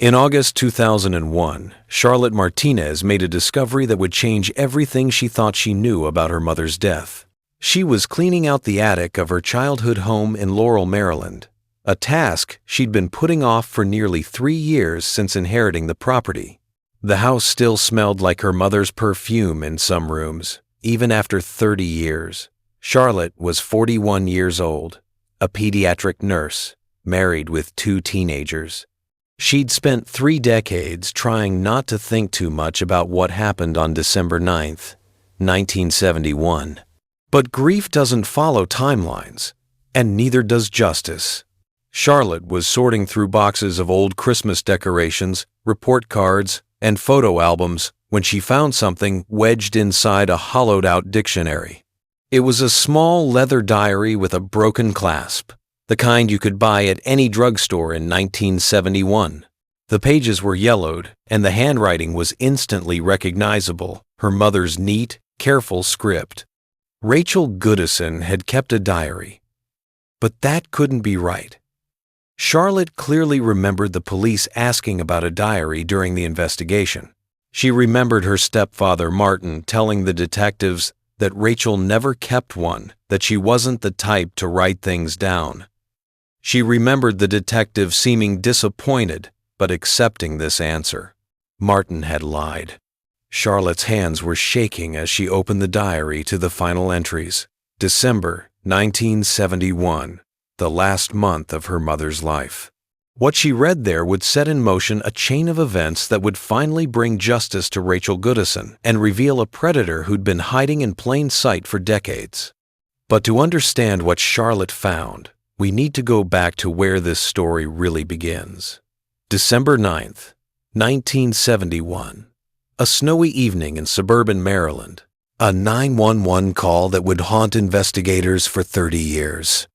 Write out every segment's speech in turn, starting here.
In August 2001, Charlotte Martinez made a discovery that would change everything she thought she knew about her mother's death. She was cleaning out the attic of her childhood home in Laurel, Maryland, a task she'd been putting off for nearly 3 years since inheriting the property. The house still smelled like her mother's perfume in some rooms, even after 30 years. Charlotte was 41 years old, a pediatric nurse, married with 2 teenagers. She'd spent 3 decades trying not to think too much about what happened on December 9th, 1971. But grief doesn't follow timelines, and neither does justice. Charlotte was sorting through boxes of old Christmas decorations, report cards, and photo albums when she found something wedged inside a hollowed-out dictionary. It was a small leather diary with a broken clasp, the kind you could buy at any drugstore in 1971. The pages were yellowed, and the handwriting was instantly recognizable, her mother's neat, careful script. Rachel Goodison had kept a diary. But that couldn't be right. Charlotte clearly remembered the police asking about a diary during the investigation. She remembered her stepfather, Martin, telling the detectives that Rachel never kept one, that she wasn't the type to write things down. She remembered the detective seeming disappointed, but accepting this answer. Martin had lied. Charlotte's hands were shaking as she opened the diary to the final entries. December 1971, the last month of her mother's life. What she read there would set in motion a chain of events that would finally bring justice to Rachel Goodison and reveal a predator who'd been hiding in plain sight for decades. But to understand what Charlotte found, we need to go back to where this story really begins. December 9th, 1971. A snowy evening in suburban Maryland. A 911 call that would haunt investigators for 30 years.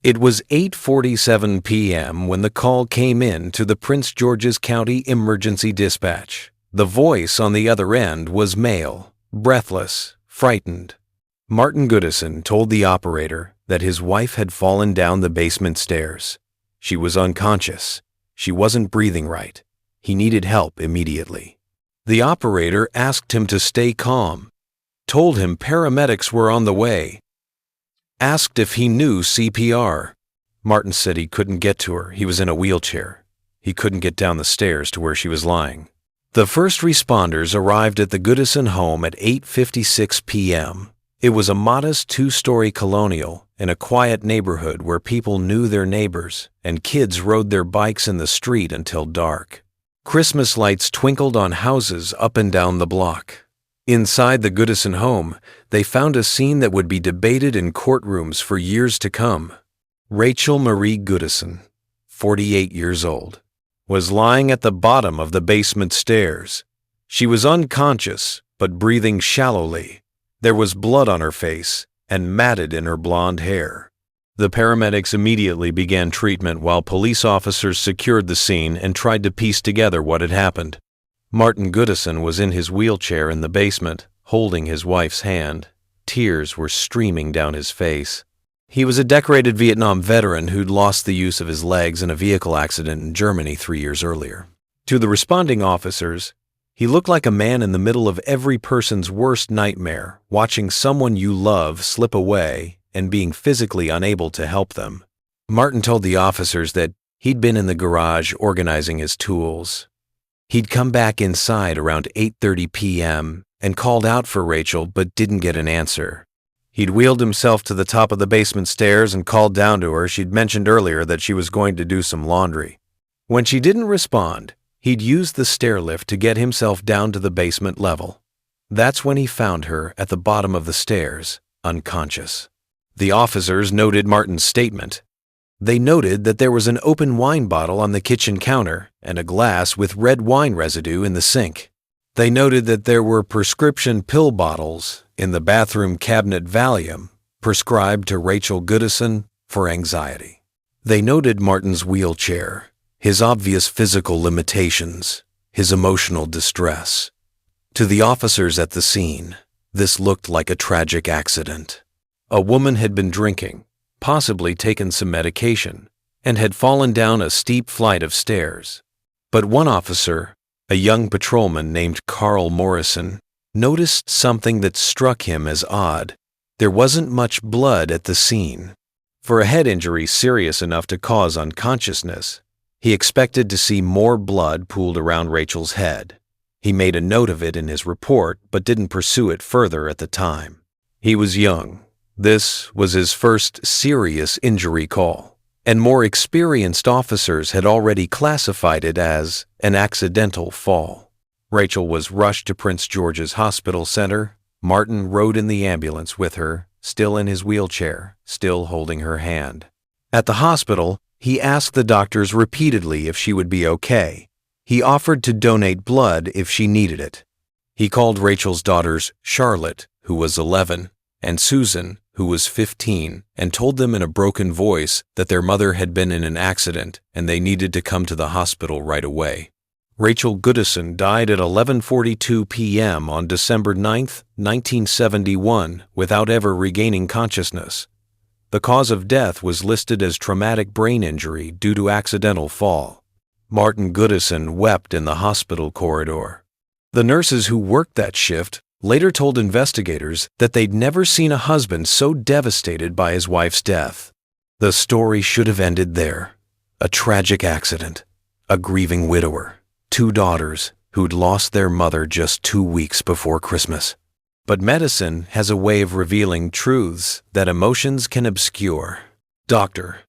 It was 8:47 p.m. when the call came in to the Prince George's County Emergency Dispatch. The voice on the other end was male, breathless, frightened. Martin Goodison told the operator that his wife had fallen down the basement stairs. She was unconscious. She wasn't breathing right. He needed help immediately. The operator asked him to stay calm, told him paramedics were on the way, asked if he knew CPR. Martin said he couldn't get to her. He was in a wheelchair. He couldn't get down the stairs to where she was lying. The first responders arrived at the Goodison home at 8:56 p.m. It was a modest 2-story colonial in a quiet neighborhood where people knew their neighbors and kids rode their bikes in the street until dark. Christmas lights twinkled on houses up and down the block. Inside the Goodison home, they found a scene that would be debated in courtrooms for years to come. Rachel Marie Goodison, 48 years old, was lying at the bottom of the basement stairs. She was unconscious, but breathing shallowly. There was blood on her face and matted in her blonde hair. The paramedics immediately began treatment while police officers secured the scene and tried to piece together what had happened. Martin Goodison was in his wheelchair in the basement, holding his wife's hand. Tears were streaming down his face. He was a decorated Vietnam veteran who'd lost the use of his legs in a vehicle accident in Germany 3 years earlier. To the responding officers, he looked like a man in the middle of every person's worst nightmare, watching someone you love slip away and being physically unable to help them. Martin told the officers that he'd been in the garage organizing his tools. He'd come back inside around 8:30 p.m. and called out for Rachel but didn't get an answer. He'd wheeled himself to the top of the basement stairs and called down to her. She'd mentioned earlier that she was going to do some laundry. When she didn't respond, he'd used the stair lift to get himself down to the basement level. That's when he found her at the bottom of the stairs, unconscious. The officers noted Martin's statement. They noted that there was an open wine bottle on the kitchen counter and a glass with red wine residue in the sink. They noted that there were prescription pill bottles in the bathroom cabinet, Valium, prescribed to Rachel Goodison for anxiety. They noted Martin's wheelchair, his obvious physical limitations, his emotional distress. To the officers at the scene, this looked like a tragic accident. A woman had been drinking, possibly taken some medication, and had fallen down a steep flight of stairs. But one officer, a young patrolman named Carl Morrison, noticed something that struck him as odd. There wasn't much blood at the scene. For a head injury serious enough to cause unconsciousness, he expected to see more blood pooled around Rachel's head. He made a note of it in his report, but didn't pursue it further at the time. He was young. This was his first serious injury call, and more experienced officers had already classified it as an accidental fall. Rachel was rushed to Prince George's Hospital Center. Martin rode in the ambulance with her, still in his wheelchair, still holding her hand. At the hospital, he asked the doctors repeatedly if she would be okay. He offered to donate blood if she needed it. He called Rachel's daughters Charlotte, who was 11, and Susan, who was 15, and told them in a broken voice that their mother had been in an accident and they needed to come to the hospital right away. Rachel Goodison died at 11:42 p.m. on December 9, 1971, without ever regaining consciousness. The cause of death was listed as traumatic brain injury due to accidental fall. Martin Goodison wept in the hospital corridor. The nurses who worked that shift later told investigators that they'd never seen a husband so devastated by his wife's death. The story should have ended there. A tragic accident, a grieving widower, 2 daughters who'd lost their mother just 2 weeks before Christmas. But medicine has a way of revealing truths that emotions can obscure. Doctor.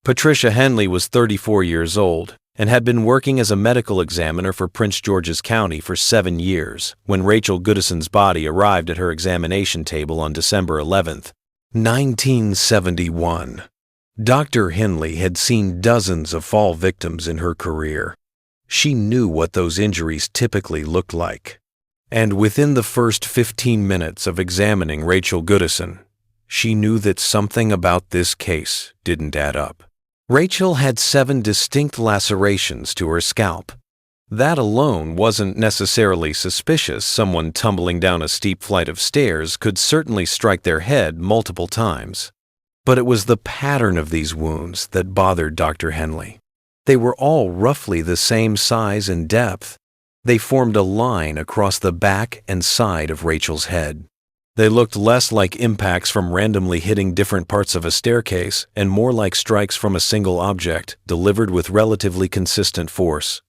Patricia Henley was 34 years old and had been working as a medical examiner for Prince George's County for 7 years when Rachel Goodison's body arrived at her examination table on December 11, 1971. Dr. Henley had seen dozens of fall victims in her career. She knew what those injuries typically looked like. And within the first 15 minutes of examining Rachel Goodison, she knew that something about this case didn't add up. Rachel had 7 distinct lacerations to her scalp. That alone wasn't necessarily suspicious. Someone tumbling down a steep flight of stairs could certainly strike their head multiple times. But it was the pattern of these wounds that bothered Dr. Henley. They were all roughly the same size and depth. They formed a line across the back and side of Rachel's head. They looked less like impacts from randomly hitting different parts of a staircase and more like strikes from a single object, delivered with relatively consistent force.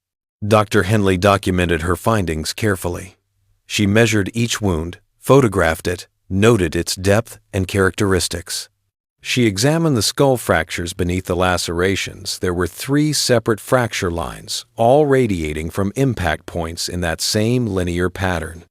Dr. Henley documented her findings carefully. She measured each wound, photographed it, noted its depth and characteristics. She examined the skull fractures beneath the lacerations. There were 3 separate fracture lines, all radiating from impact points in that same linear pattern.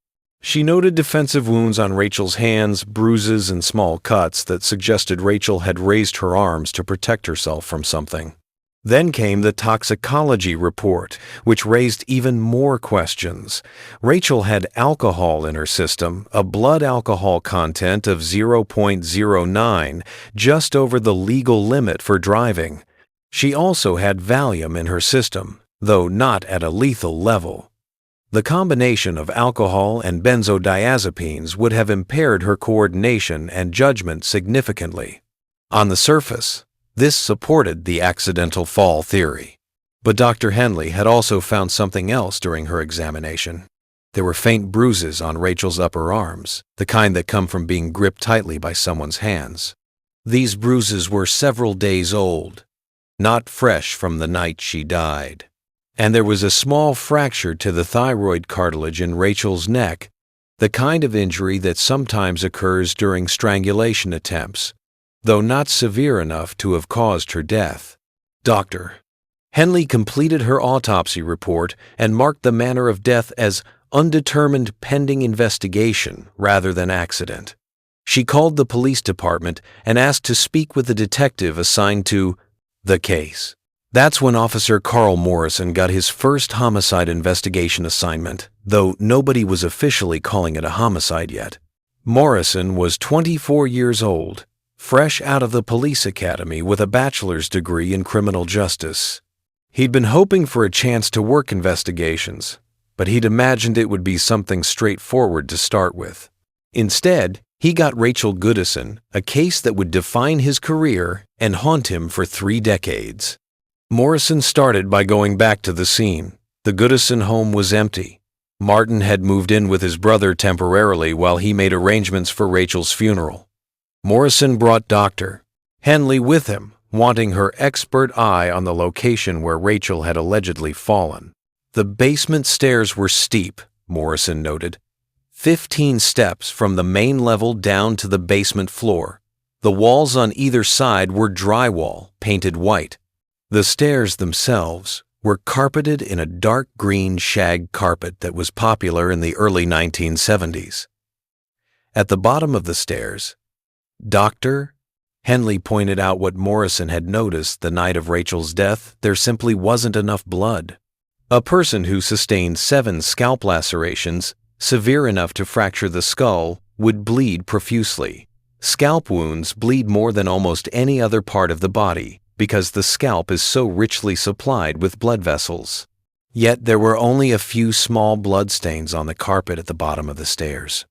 She noted defensive wounds on Rachel's hands, bruises, and small cuts that suggested Rachel had raised her arms to protect herself from something. Then came the toxicology report, which raised even more questions. Rachel had alcohol in her system, a blood alcohol content of 0.09, just over the legal limit for driving. She also had Valium in her system, though not at a lethal level. The combination of alcohol and benzodiazepines would have impaired her coordination and judgment significantly. On the surface, this supported the accidental fall theory. But Dr. Henley had also found something else during her examination. There were faint bruises on Rachel's upper arms, the kind that come from being gripped tightly by someone's hands. These bruises were several days old, not fresh from the night she died. And there was a small fracture to the thyroid cartilage in Rachel's neck, the kind of injury that sometimes occurs during strangulation attempts, though not severe enough to have caused her death. Dr. Henley completed her autopsy report and marked the manner of death as undetermined pending investigation rather than accident. She called the police department and asked to speak with the detective assigned to the case. That's when Officer Carl Morrison got his first homicide investigation assignment, though nobody was officially calling it a homicide yet. Morrison was 24 years old, fresh out of the police academy with a bachelor's degree in criminal justice. He'd been hoping for a chance to work investigations, but he'd imagined it would be something straightforward to start with. Instead, he got Rachel Goodison, a case that would define his career and haunt him for 3 decades. Morrison started by going back to the scene. The Goodison home was empty. Martin had moved in with his brother temporarily while he made arrangements for Rachel's funeral. Morrison brought Dr. Henley with him, wanting her expert eye on the location where Rachel had allegedly fallen. The basement stairs were steep, Morrison noted. 15 steps from the main level down to the basement floor. The walls on either side were drywall, painted white. The stairs themselves were carpeted in a dark green shag carpet that was popular in the early 1970s. At the bottom of the stairs, Dr. Henley pointed out what Morrison had noticed the night of Rachel's death: there simply wasn't enough blood. A person who sustained 7 scalp lacerations, severe enough to fracture the skull, would bleed profusely. Scalp wounds bleed more than almost any other part of the body because the scalp is so richly supplied with blood vessels. Yet there were only a few small blood stains on the carpet at the bottom of the stairs.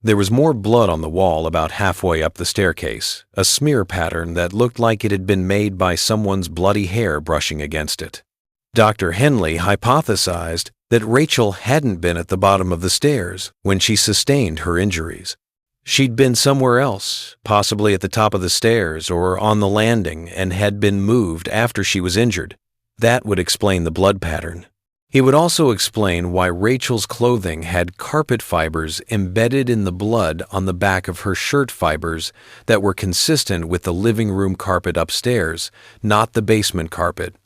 There was more blood on the wall about halfway up the staircase, a smear pattern that looked like it had been made by someone's bloody hair brushing against it. Dr. Henley hypothesized that Rachel hadn't been at the bottom of the stairs when she sustained her injuries. She'd been somewhere else, possibly at the top of the stairs or on the landing, and had been moved after she was injured. That would explain the blood pattern. He would also explain why Rachel's clothing had carpet fibers embedded in the blood on the back of her shirt fibers that were consistent with the living room carpet upstairs, not the basement carpet.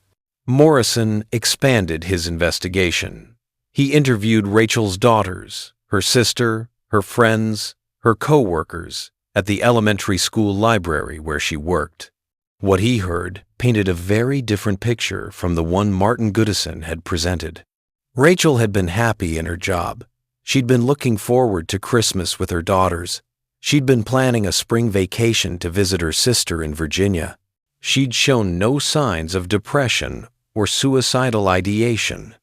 Morrison expanded his investigation. He interviewed Rachel's daughters, her sister, her friends, her co-workers at the elementary school library where she worked. What he heard painted a very different picture from the one Martin Goodison had presented. Rachel had been happy in her job. She'd been looking forward to Christmas with her daughters. She'd been planning a spring vacation to visit her sister in Virginia. She'd shown no signs of depression or suicidal ideation.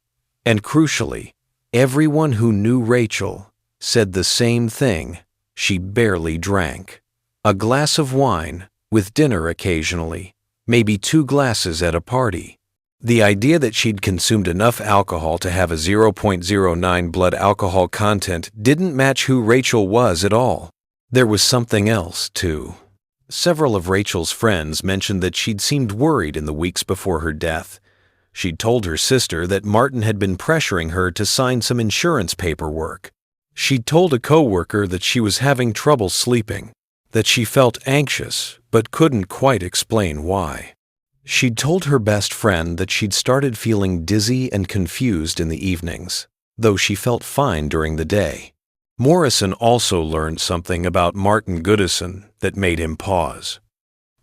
And crucially, everyone who knew Rachel said the same thing: she barely drank. A glass of wine, with dinner occasionally, maybe 2 glasses at a party. The idea that she'd consumed enough alcohol to have a 0.09 blood alcohol content didn't match who Rachel was at all. There was something else, too. Several of Rachel's friends mentioned that she'd seemed worried in the weeks before her death. She'd told her sister that Martin had been pressuring her to sign some insurance paperwork. She'd told a coworker that she was having trouble sleeping, that she felt anxious but couldn't quite explain why. She'd told her best friend that she'd started feeling dizzy and confused in the evenings, though she felt fine during the day. Morrison also learned something about Martin Goodison that made him pause.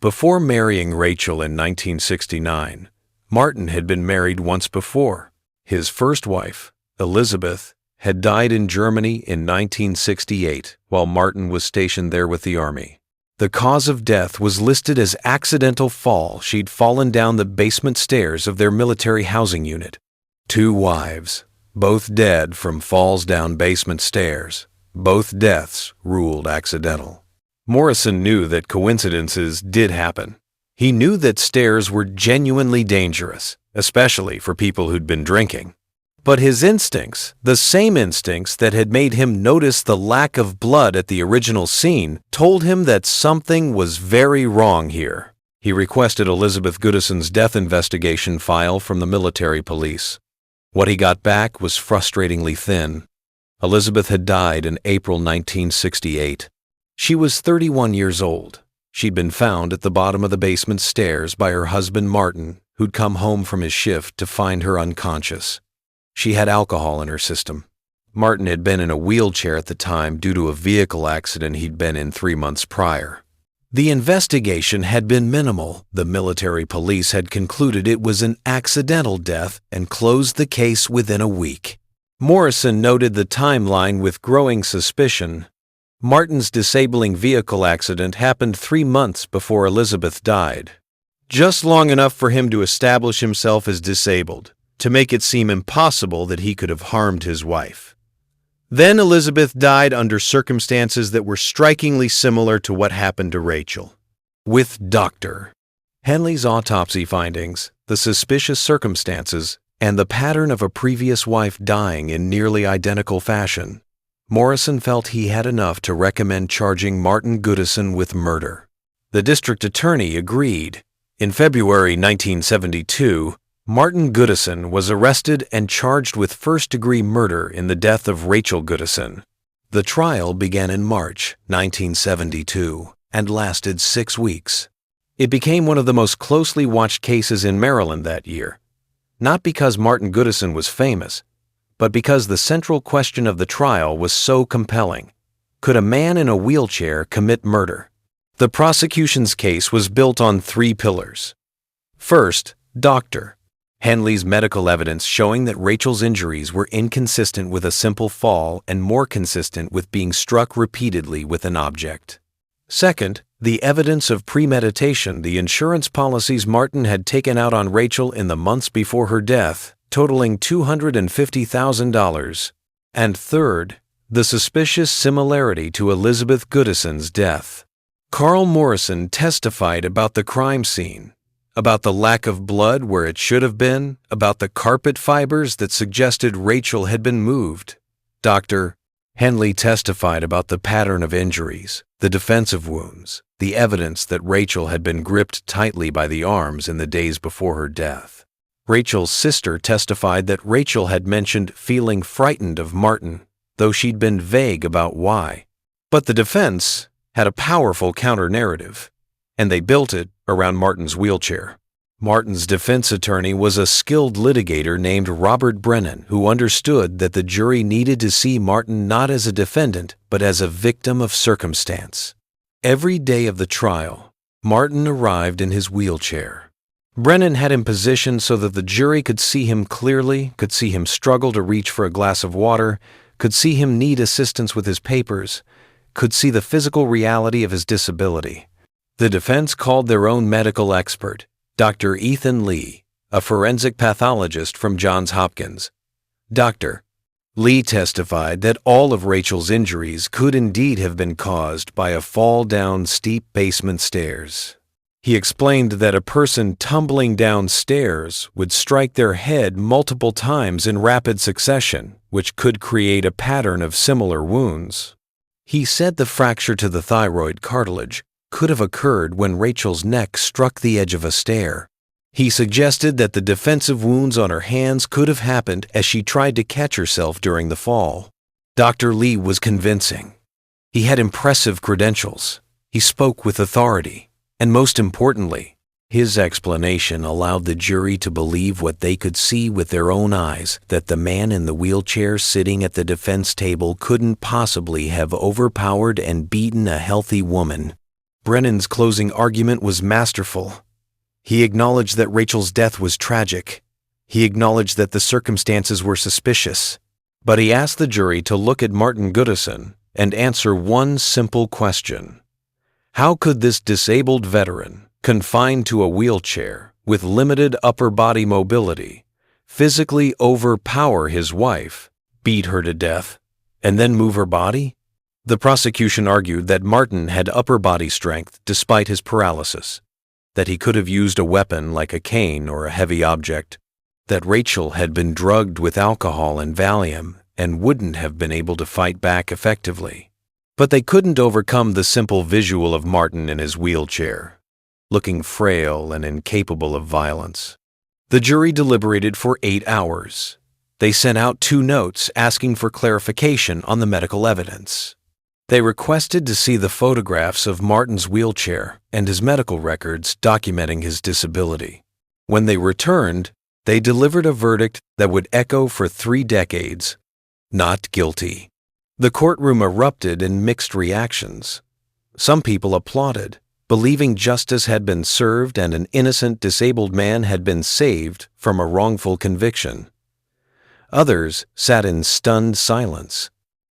Before marrying Rachel in 1969, Martin had been married once before. His first wife, Elizabeth, had died in Germany in 1968 while Martin was stationed there with the Army. The cause of death was listed as accidental fall. She'd fallen down the basement stairs of their military housing unit. 2 wives, both dead from falls down basement stairs. Both deaths ruled accidental. Morrison knew that coincidences did happen. He knew that stairs were genuinely dangerous, especially for people who'd been drinking. But his instincts, the same instincts that had made him notice the lack of blood at the original scene, told him that something was very wrong here. He requested Elizabeth Goodison's death investigation file from the military police. What he got back was frustratingly thin. Elizabeth had died in April 1968. She was 31 years old. She'd been found at the bottom of the basement stairs by her husband Martin, who'd come home from his shift to find her unconscious. She had alcohol in her system. Martin had been in a wheelchair at the time due to a vehicle accident he'd been in 3 months prior. The investigation had been minimal. The military police had concluded it was an accidental death and closed the case within a week. Morrison noted the timeline with growing suspicion. Martin's disabling vehicle accident happened 3 months before Elizabeth died. Just long enough for him to establish himself as disabled, to make it seem impossible that he could have harmed his wife. Then Elizabeth died under circumstances that were strikingly similar to what happened to Rachel. With Dr. Henley's autopsy findings, the suspicious circumstances, and the pattern of a previous wife dying in nearly identical fashion, Morrison felt he had enough to recommend charging Martin Goodison with murder. The district attorney agreed. In February 1972, Martin Goodison was arrested and charged with first-degree murder in the death of Rachel Goodison. The trial began in March 1972 and lasted 6 weeks. It became one of the most closely watched cases in Maryland that year, not because Martin Goodison was famous, but because the central question of the trial was so compelling. Could a man in a wheelchair commit murder? The prosecution's case was built on 3 pillars. First, doctor. Henley's medical evidence showing that Rachel's injuries were inconsistent with a simple fall and more consistent with being struck repeatedly with an object. Second, the evidence of premeditation, the insurance policies Martin had taken out on Rachel in the months before her death, totaling $250,000. And third, the suspicious similarity to Elizabeth Goodison's death. Carl Morrison testified about the crime scene, about the lack of blood where it should have been, about the carpet fibers that suggested Rachel had been moved. Dr. Henley testified about the pattern of injuries, the defensive wounds, the evidence that Rachel had been gripped tightly by the arms in the days before her death. Rachel's sister testified that Rachel had mentioned feeling frightened of Martin, though she'd been vague about why. But the defense had a powerful counter-narrative, and they built it around Martin's wheelchair. Martin's defense attorney was a skilled litigator named Robert Brennan, who understood that the jury needed to see Martin not as a defendant, but as a victim of circumstance. Every day of the trial, Martin arrived in his wheelchair. Brennan had him positioned so that the jury could see him clearly, could see him struggle to reach for a glass of water, could see him need assistance with his papers, could see the physical reality of his disability. The defense called their own medical expert, Dr. Ethan Lee, a forensic pathologist from Johns Hopkins. Dr. Lee testified that all of Rachel's injuries could indeed have been caused by a fall down steep basement stairs. He explained that a person tumbling downstairs would strike their head multiple times in rapid succession, which could create a pattern of similar wounds. He said the fracture to the thyroid cartilage could have occurred when Rachel's neck struck the edge of a stair. He suggested that the defensive wounds on her hands could have happened as she tried to catch herself during the fall. Dr. Lee was convincing. He had impressive credentials. He spoke with authority. And most importantly, his explanation allowed the jury to believe what they could see with their own eyes, that the man in the wheelchair sitting at the defense table couldn't possibly have overpowered and beaten a healthy woman. Brennan's closing argument was masterful. He acknowledged that Rachel's death was tragic. He acknowledged that the circumstances were suspicious. But he asked the jury to look at Martin Goodison and answer one simple question. How could this disabled veteran, confined to a wheelchair with limited upper body mobility, physically overpower his wife, beat her to death, and then move her body? The prosecution argued that Martin had upper body strength despite his paralysis, that he could have used a weapon like a cane or a heavy object, that Rachel had been drugged with alcohol and Valium and wouldn't have been able to fight back effectively. But they couldn't overcome the simple visual of Martin in his wheelchair, looking frail and incapable of violence. The jury deliberated for 8 hours. They sent out 2 notes asking for clarification on the medical evidence. They requested to see the photographs of Martin's wheelchair and his medical records documenting his disability. When they returned, they delivered a verdict that would echo for 3 decades: not guilty. The courtroom erupted in mixed reactions. Some people applauded, believing justice had been served and an innocent disabled man had been saved from a wrongful conviction. Others sat in stunned silence.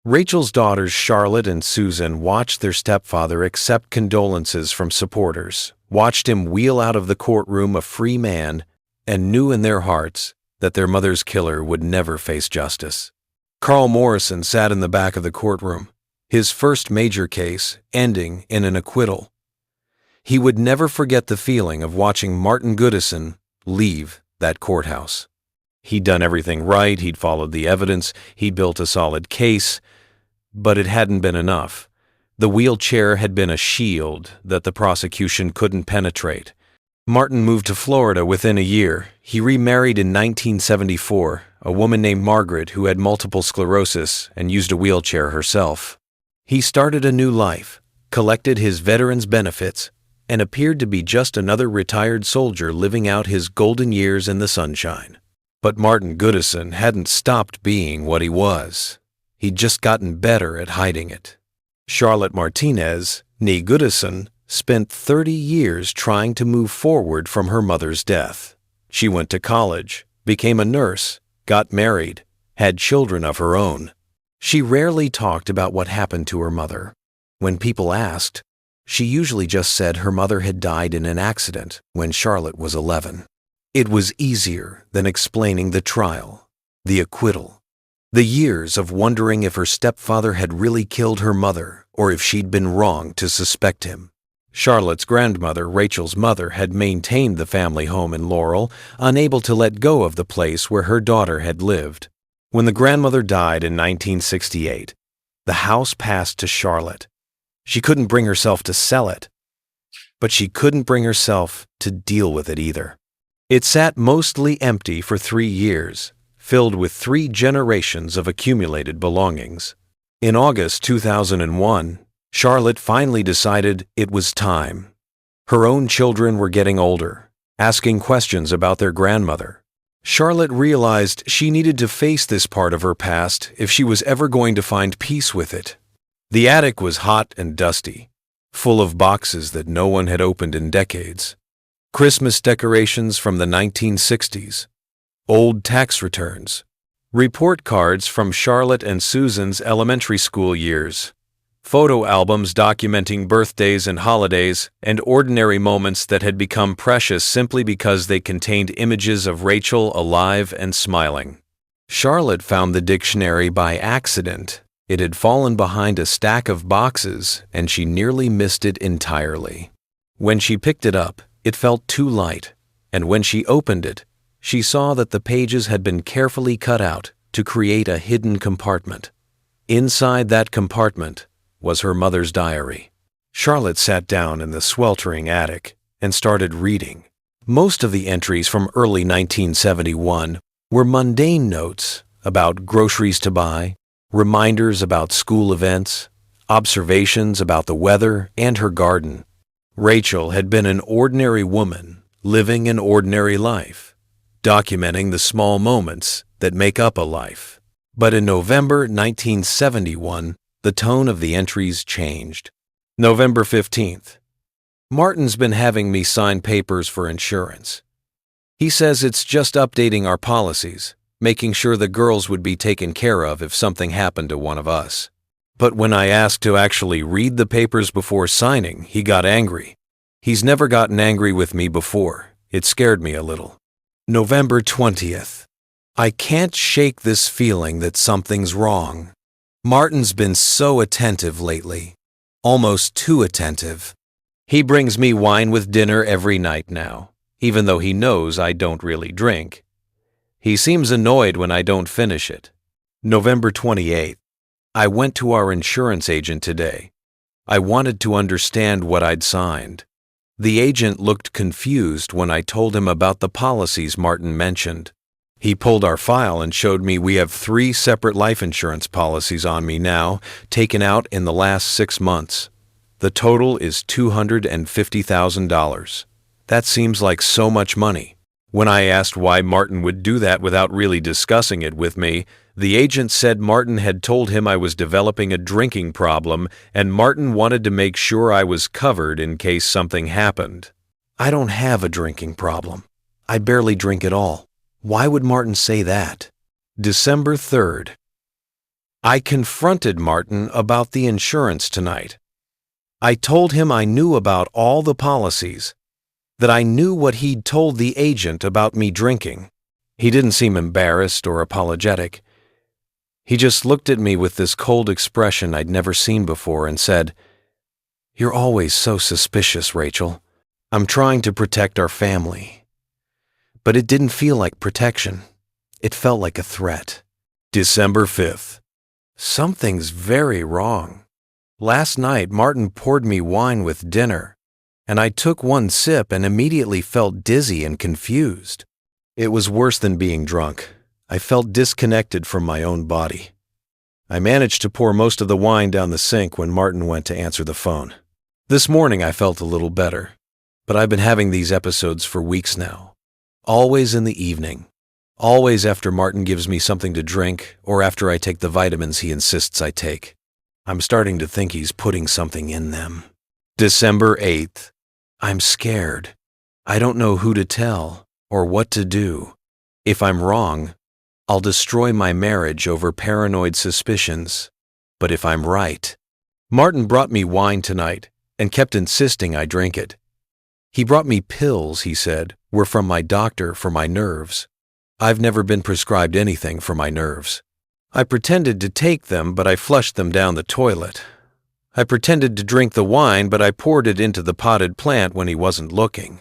Rachel's daughters Charlotte and Susan watched their stepfather accept condolences from supporters, watched him wheel out of the courtroom a free man, and knew in their hearts that their mother's killer would never face justice. Carl Morrison sat in the back of the courtroom, his first major case ending in an acquittal. He would never forget the feeling of watching Martin Goodison leave that courthouse. He'd done everything right, he'd followed the evidence, he'd built a solid case, but it hadn't been enough. The wheelchair had been a shield that the prosecution couldn't penetrate. Martin moved to Florida within a year. He remarried in 1974, a woman named Margaret who had multiple sclerosis and used a wheelchair herself. He started a new life, collected his veterans' benefits, and appeared to be just another retired soldier living out his golden years in the sunshine. But Martin Goodison hadn't stopped being what he was. He'd just gotten better at hiding it. Charlotte Martinez, née Goodison, spent 30 years trying to move forward from her mother's death. She went to college, became a nurse, got married, had children of her own. She rarely talked about what happened to her mother. When people asked, she usually just said her mother had died in an accident when Charlotte was 11. It was easier than explaining the trial, the acquittal, the years of wondering if her stepfather had really killed her mother or if she'd been wrong to suspect him. Charlotte's grandmother, Rachel's mother, had maintained the family home in Laurel, unable to let go of the place where her daughter had lived. When the grandmother died in 1968, the house passed to Charlotte. She couldn't bring herself to sell it, but she couldn't bring herself to deal with it either. It sat mostly empty for 3 years, filled with 3 generations of accumulated belongings. In August 2001, Charlotte finally decided it was time. Her own children were getting older, asking questions about their grandmother. Charlotte realized she needed to face this part of her past if she was ever going to find peace with it. The attic was hot and dusty, full of boxes that no one had opened in decades. Christmas decorations from the 1960s, old tax returns, report cards from Charlotte and Susan's elementary school years, photo albums documenting birthdays and holidays, and ordinary moments that had become precious simply because they contained images of Rachel alive and smiling. Charlotte found the dictionary by accident. It had fallen behind a stack of boxes, and she nearly missed it entirely. When she picked it up, it felt too light, and when she opened it, she saw that the pages had been carefully cut out to create a hidden compartment. Inside that compartment was her mother's diary. Charlotte sat down in the sweltering attic and started reading. Most of the entries from early 1971 were mundane notes about groceries to buy, reminders about school events, observations about the weather and her garden. Rachel had been an ordinary woman living an ordinary life, documenting the small moments that make up a life. But in November 1971, the tone of the entries changed. November 15th. Martin's been having me sign papers for insurance. He says it's just updating our policies, making sure the girls would be taken care of if something happened to one of us. But when I asked to actually read the papers before signing, he got angry. He's never gotten angry with me before. It scared me a little. November 20th. I can't shake this feeling that something's wrong. Martin's been so attentive lately. Almost too attentive. He brings me wine with dinner every night now, even though he knows I don't really drink. He seems annoyed when I don't finish it. November 28th. I went to our insurance agent today. I wanted to understand what I'd signed. The agent looked confused when I told him about the policies Martin mentioned. He pulled our file and showed me we have 3 separate life insurance policies on me now, taken out in the last 6 months. The total is $250,000. That seems like so much money. When I asked why Martin would do that without really discussing it with me, the agent said Martin had told him I was developing a drinking problem and Martin wanted to make sure I was covered in case something happened. I don't have a drinking problem. I barely drink at all. Why would Martin say that? December 3rd. I confronted Martin about the insurance tonight. I told him I knew about all the policies, that I knew what he'd told the agent about me drinking. He didn't seem embarrassed or apologetic. He just looked at me with this cold expression I'd never seen before and said, "You're always so suspicious, Rachel. I'm trying to protect our family." But it didn't feel like protection. It felt like a threat. December 5th. Something's very wrong. Last night, Martin poured me wine with dinner, and I took one sip and immediately felt dizzy and confused. It was worse than being drunk. I felt disconnected from my own body. I managed to pour most of the wine down the sink when Martin went to answer the phone. This morning I felt a little better, but I've been having these episodes for weeks now. Always in the evening. Always after Martin gives me something to drink or after I take the vitamins he insists I take. I'm starting to think he's putting something in them. December 8th. I'm scared. I don't know who to tell or what to do. If I'm wrong, I'll destroy my marriage over paranoid suspicions. But if I'm right, Martin brought me wine tonight and kept insisting I drink it. He brought me pills, he said, were from my doctor for my nerves. I've never been prescribed anything for my nerves. I pretended to take them, but I flushed them down the toilet. I pretended to drink the wine, but I poured it into the potted plant when he wasn't looking.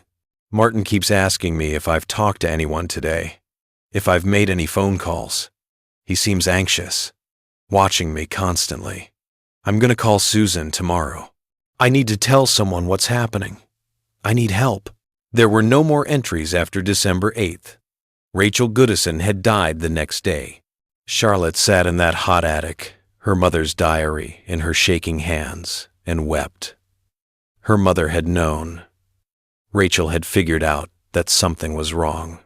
Martin keeps asking me if I've talked to anyone today, if I've made any phone calls. He seems anxious, watching me constantly. I'm going to call Susan tomorrow. I need to tell someone what's happening. I need help. There were no more entries after December 8th. Rachel Goodison had died the next day. Charlotte sat in that hot attic, her mother's diary in her shaking hands, and wept. Her mother had known. Rachel had figured out that something was wrong.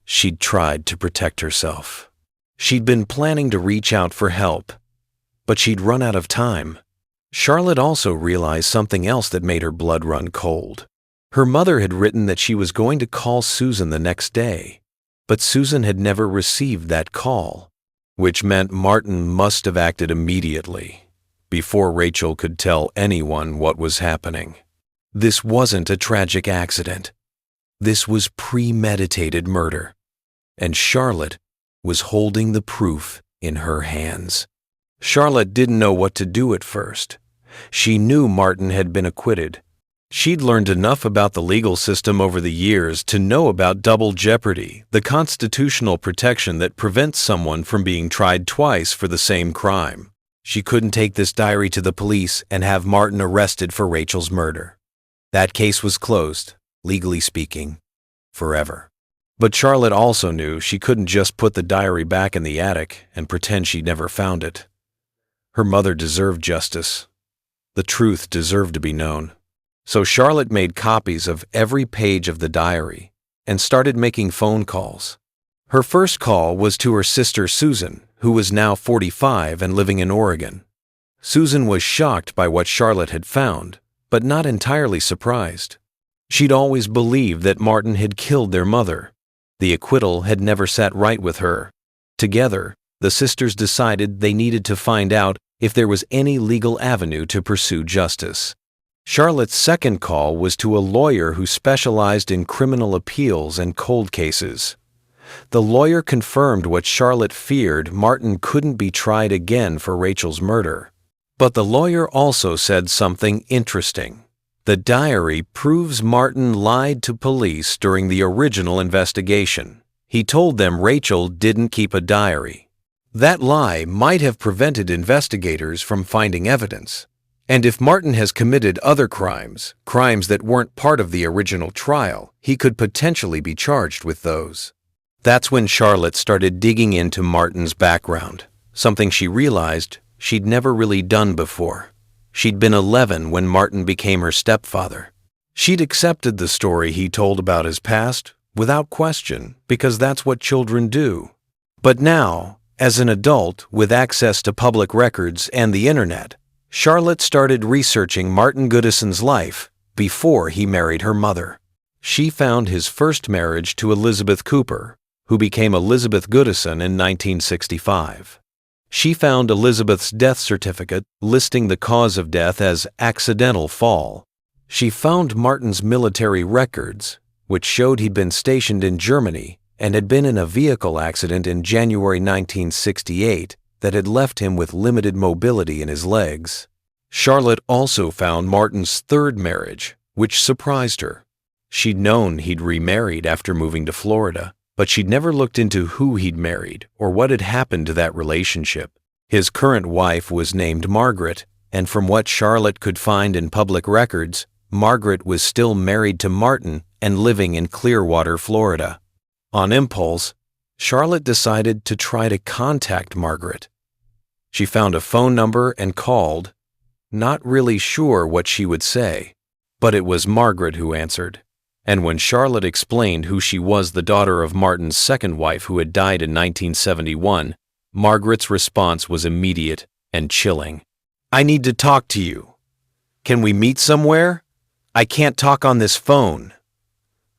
She'd tried to protect herself. She'd been planning to reach out for help, but she'd run out of time. Charlotte also realized something else that made her blood run cold. Her mother had written that she was going to call Susan the next day, but Susan had never received that call, which meant Martin must have acted immediately, before Rachel could tell anyone what was happening. This wasn't a tragic accident. This was premeditated murder, and Charlotte was holding the proof in her hands. Charlotte didn't know what to do at first. She knew Martin had been acquitted. She'd learned enough about the legal system over the years to know about double jeopardy, the constitutional protection that prevents someone from being tried twice for the same crime. She couldn't take this diary to the police and have Martin arrested for Rachel's murder. That case was closed, legally speaking, forever. But Charlotte also knew she couldn't just put the diary back in the attic and pretend she'd never found it. Her mother deserved justice. The truth deserved to be known. So Charlotte made copies of every page of the diary and started making phone calls. Her first call was to her sister Susan, who was now 45 and living in Oregon. Susan was shocked by what Charlotte had found, but not entirely surprised. She'd always believed that Martin had killed their mother. The acquittal had never sat right with her. Together, the sisters decided they needed to find out if there was any legal avenue to pursue justice. Charlotte's second call was to a lawyer who specialized in criminal appeals and cold cases. The lawyer confirmed what Charlotte feared: Martin couldn't be tried again for Rachel's murder. But the lawyer also said something interesting. The diary proves Martin lied to police during the original investigation. He told them Rachel didn't keep a diary. That lie might have prevented investigators from finding evidence. And if Martin has committed other crimes that weren't part of the original trial, he could potentially be charged with those. That's when Charlotte started digging into Martin's background, something she realized she'd never really done before. She'd been 11 when Martin became her stepfather. She'd accepted the story he told about his past without question, because that's what children do. But now, as an adult with access to public records and the internet, Charlotte started researching Martin Goodison's life before he married her mother. She found his first marriage to Elizabeth Cooper, who became Elizabeth Goodison in 1965. She found Elizabeth's death certificate listing the cause of death as accidental fall. She found Martin's military records, which showed he'd been stationed in Germany and had been in a vehicle accident in January 1968 that had left him with limited mobility in his legs. Charlotte also found Martin's third marriage, which surprised her. She'd known he'd remarried after moving to Florida, but she'd never looked into who he'd married or what had happened to that relationship. His current wife was named Margaret, and from what Charlotte could find in public records, Margaret was still married to Martin and living in Clearwater, Florida. On impulse, Charlotte decided to try to contact Margaret. She found a phone number and called, not really sure what she would say, but it was Margaret who answered. And when Charlotte explained who she was, the daughter of Martin's second wife who had died in 1971, Margaret's response was immediate and chilling. "I need to talk to you. Can we meet somewhere? I can't talk on this phone."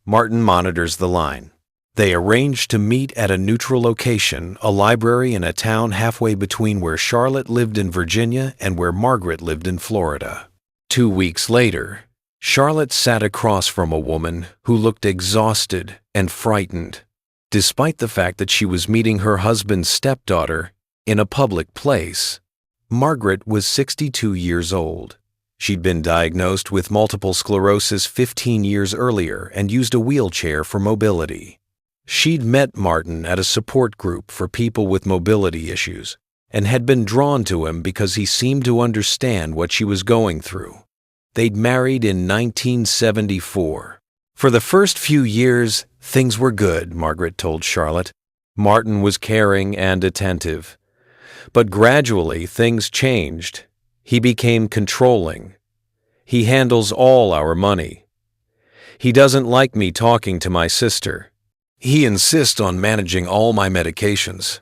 Martin monitors the line. They arranged to meet at a neutral location, a library in a town halfway between where Charlotte lived in Virginia and where Margaret lived in Florida. 2 weeks later, Charlotte sat across from a woman who looked exhausted and frightened, despite the fact that she was meeting her husband's stepdaughter in a public place. Margaret was 62 years old. She'd been diagnosed with multiple sclerosis 15 years earlier and used a wheelchair for mobility. She'd met Martin at a support group for people with mobility issues and had been drawn to him because he seemed to understand what she was going through. They'd married in 1974. For the first few years, things were good, Margaret told Charlotte. Martin was caring and attentive. But gradually, things changed. He became controlling. He handles all our money. He doesn't like me talking to my sister. He insists on managing all my medications.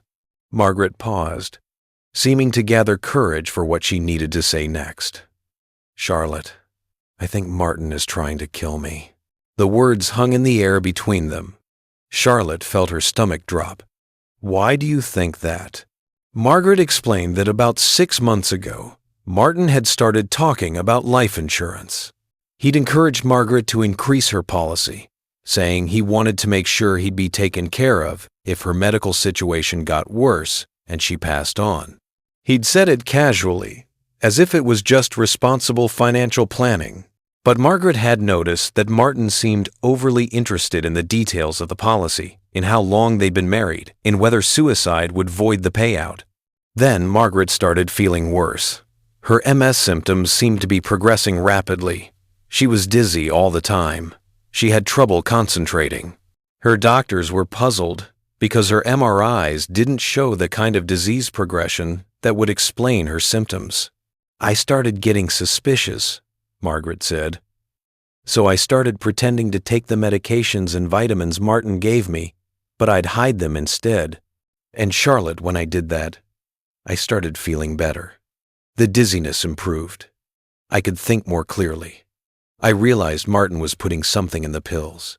Margaret paused, seeming to gather courage for what she needed to say next. "Charlotte, I think Martin is trying to kill me." The words hung in the air between them. Charlotte felt her stomach drop. "Why do you think that?" Margaret explained that about 6 months ago, Martin had started talking about life insurance. He'd encouraged Margaret to increase her policy, saying he wanted to make sure he'd be taken care of if her medical situation got worse and she passed on. He'd said it casually, as if it was just responsible financial planning. But Margaret had noticed that Martin seemed overly interested in the details of the policy, in how long they'd been married, in whether suicide would void the payout. Then Margaret started feeling worse. Her MS symptoms seemed to be progressing rapidly. She was dizzy all the time. She had trouble concentrating. Her doctors were puzzled because her MRIs didn't show the kind of disease progression that would explain her symptoms. "I started getting suspicious," Margaret said. "So I started pretending to take the medications and vitamins Martin gave me, but I'd hide them instead. And Charlotte, when I did that, I started feeling better. The dizziness improved. I could think more clearly. I realized Martin was putting something in the pills.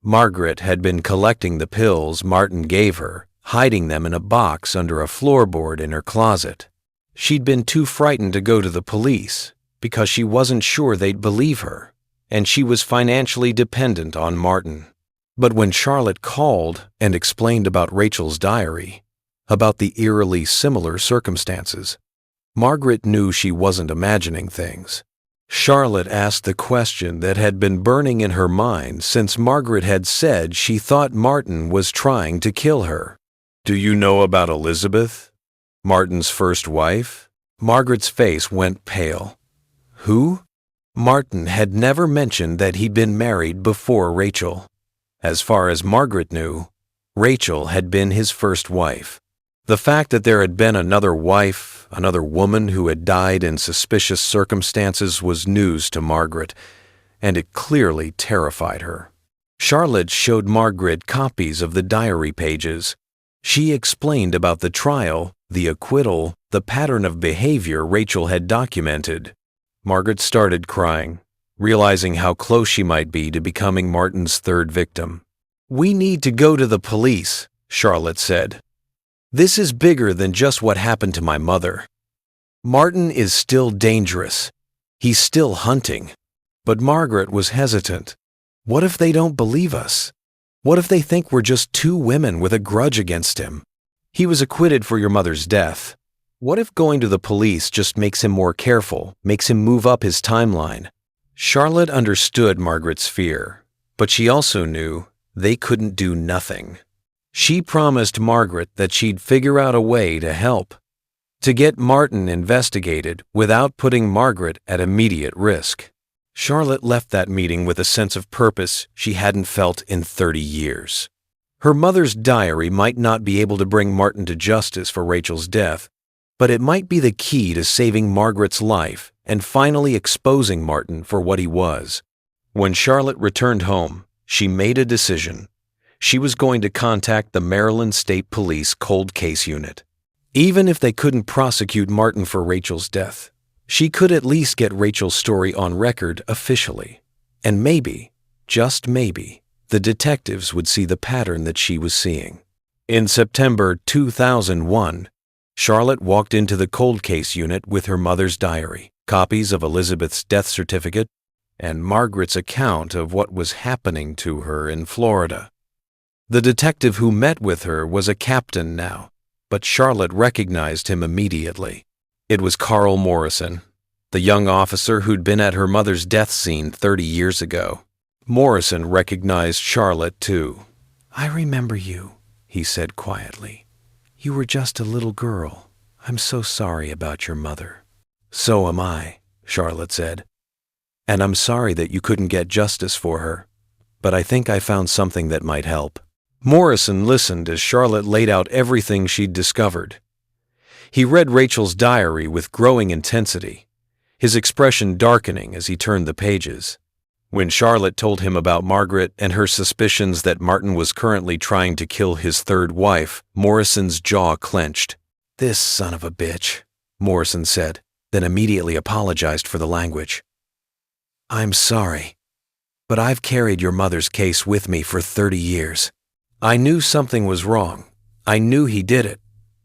Margaret had been collecting the pills Martin gave her, hiding them in a box under a floorboard in her closet. She'd been too frightened to go to the police because she wasn't sure they'd believe her, and she was financially dependent on Martin. But when Charlotte called and explained about Rachel's diary, about the eerily similar circumstances, Margaret knew she wasn't imagining things. Charlotte asked the question that had been burning in her mind since Margaret had said she thought Martin was trying to kill her. "Do you know about Elizabeth, Martin's first wife?" Margaret's face went pale. "Who?" Martin had never mentioned that he'd been married before Rachel. As far as Margaret knew, Rachel had been his first wife. The fact that there had been another wife, another woman who had died in suspicious circumstances, was news to Margaret, and it clearly terrified her. Charlotte showed Margaret copies of the diary pages. She explained about the trial, the acquittal, the pattern of behavior Rachel had documented. Margaret started crying, realizing how close she might be to becoming Martin's third victim. "We need to go to the police," Charlotte said. "This is bigger than just what happened to my mother. Martin is still dangerous. He's still hunting." But Margaret was hesitant. What if they don't believe us? What if they think we're just two women with a grudge against him? He was acquitted for your mother's death. What if going to the police just makes him more careful, makes him move up his timeline? Charlotte understood Margaret's fear, but she also knew they couldn't do nothing. She promised Margaret that she'd figure out a way to help, to get Martin investigated without putting Margaret at immediate risk. Charlotte left that meeting with a sense of purpose she hadn't felt in 30 years. Her mother's diary might not be able to bring Martin to justice for Rachel's death, but it might be the key to saving Margaret's life and finally exposing Martin for what he was. When Charlotte returned home, she made a decision. She was going to contact the Maryland State Police Cold Case Unit. Even if they couldn't prosecute Martin for Rachel's death, she could at least get Rachel's story on record officially. And maybe, just maybe, the detectives would see the pattern that she was seeing. In September 2001, Charlotte walked into the cold case unit with her mother's diary, copies of Elizabeth's death certificate, and Margaret's account of what was happening to her in Florida. The detective who met with her was a captain now, but Charlotte recognized him immediately. It was Carl Morrison, the young officer who'd been at her mother's death scene 30 years ago. Morrison recognized Charlotte, too. "I remember you," he said quietly. "You were just a little girl. I'm so sorry about your mother." "So am I," Charlotte said. "And I'm sorry that you couldn't get justice for her, but I think I found something that might help." Morrison listened as Charlotte laid out everything she'd discovered. He read Rachel's diary with growing intensity, his expression darkening as he turned the pages. When Charlotte told him about Margaret and her suspicions that Martin was currently trying to kill his third wife, Morrison's jaw clenched. "This son of a bitch," Morrison said, then immediately apologized for the language. "I'm sorry, but I've carried your mother's case with me for 30 years. I knew something was wrong. I knew he did it,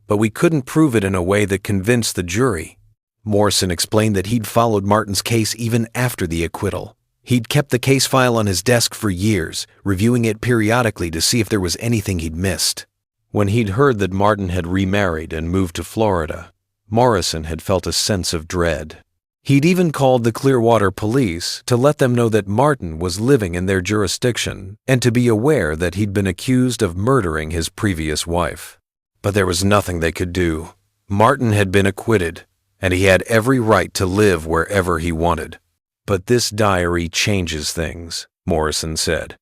but we couldn't prove it in a way that convinced the jury." Morrison explained that he'd followed Martin's case even after the acquittal. He'd kept the case file on his desk for years, reviewing it periodically to see if there was anything he'd missed. When he'd heard that Martin had remarried and moved to Florida, Morrison had felt a sense of dread. He'd even called the Clearwater police to let them know that Martin was living in their jurisdiction and to be aware that he'd been accused of murdering his previous wife. But there was nothing they could do. Martin had been acquitted, and he had every right to live wherever he wanted. "But this diary changes things," Morrison said.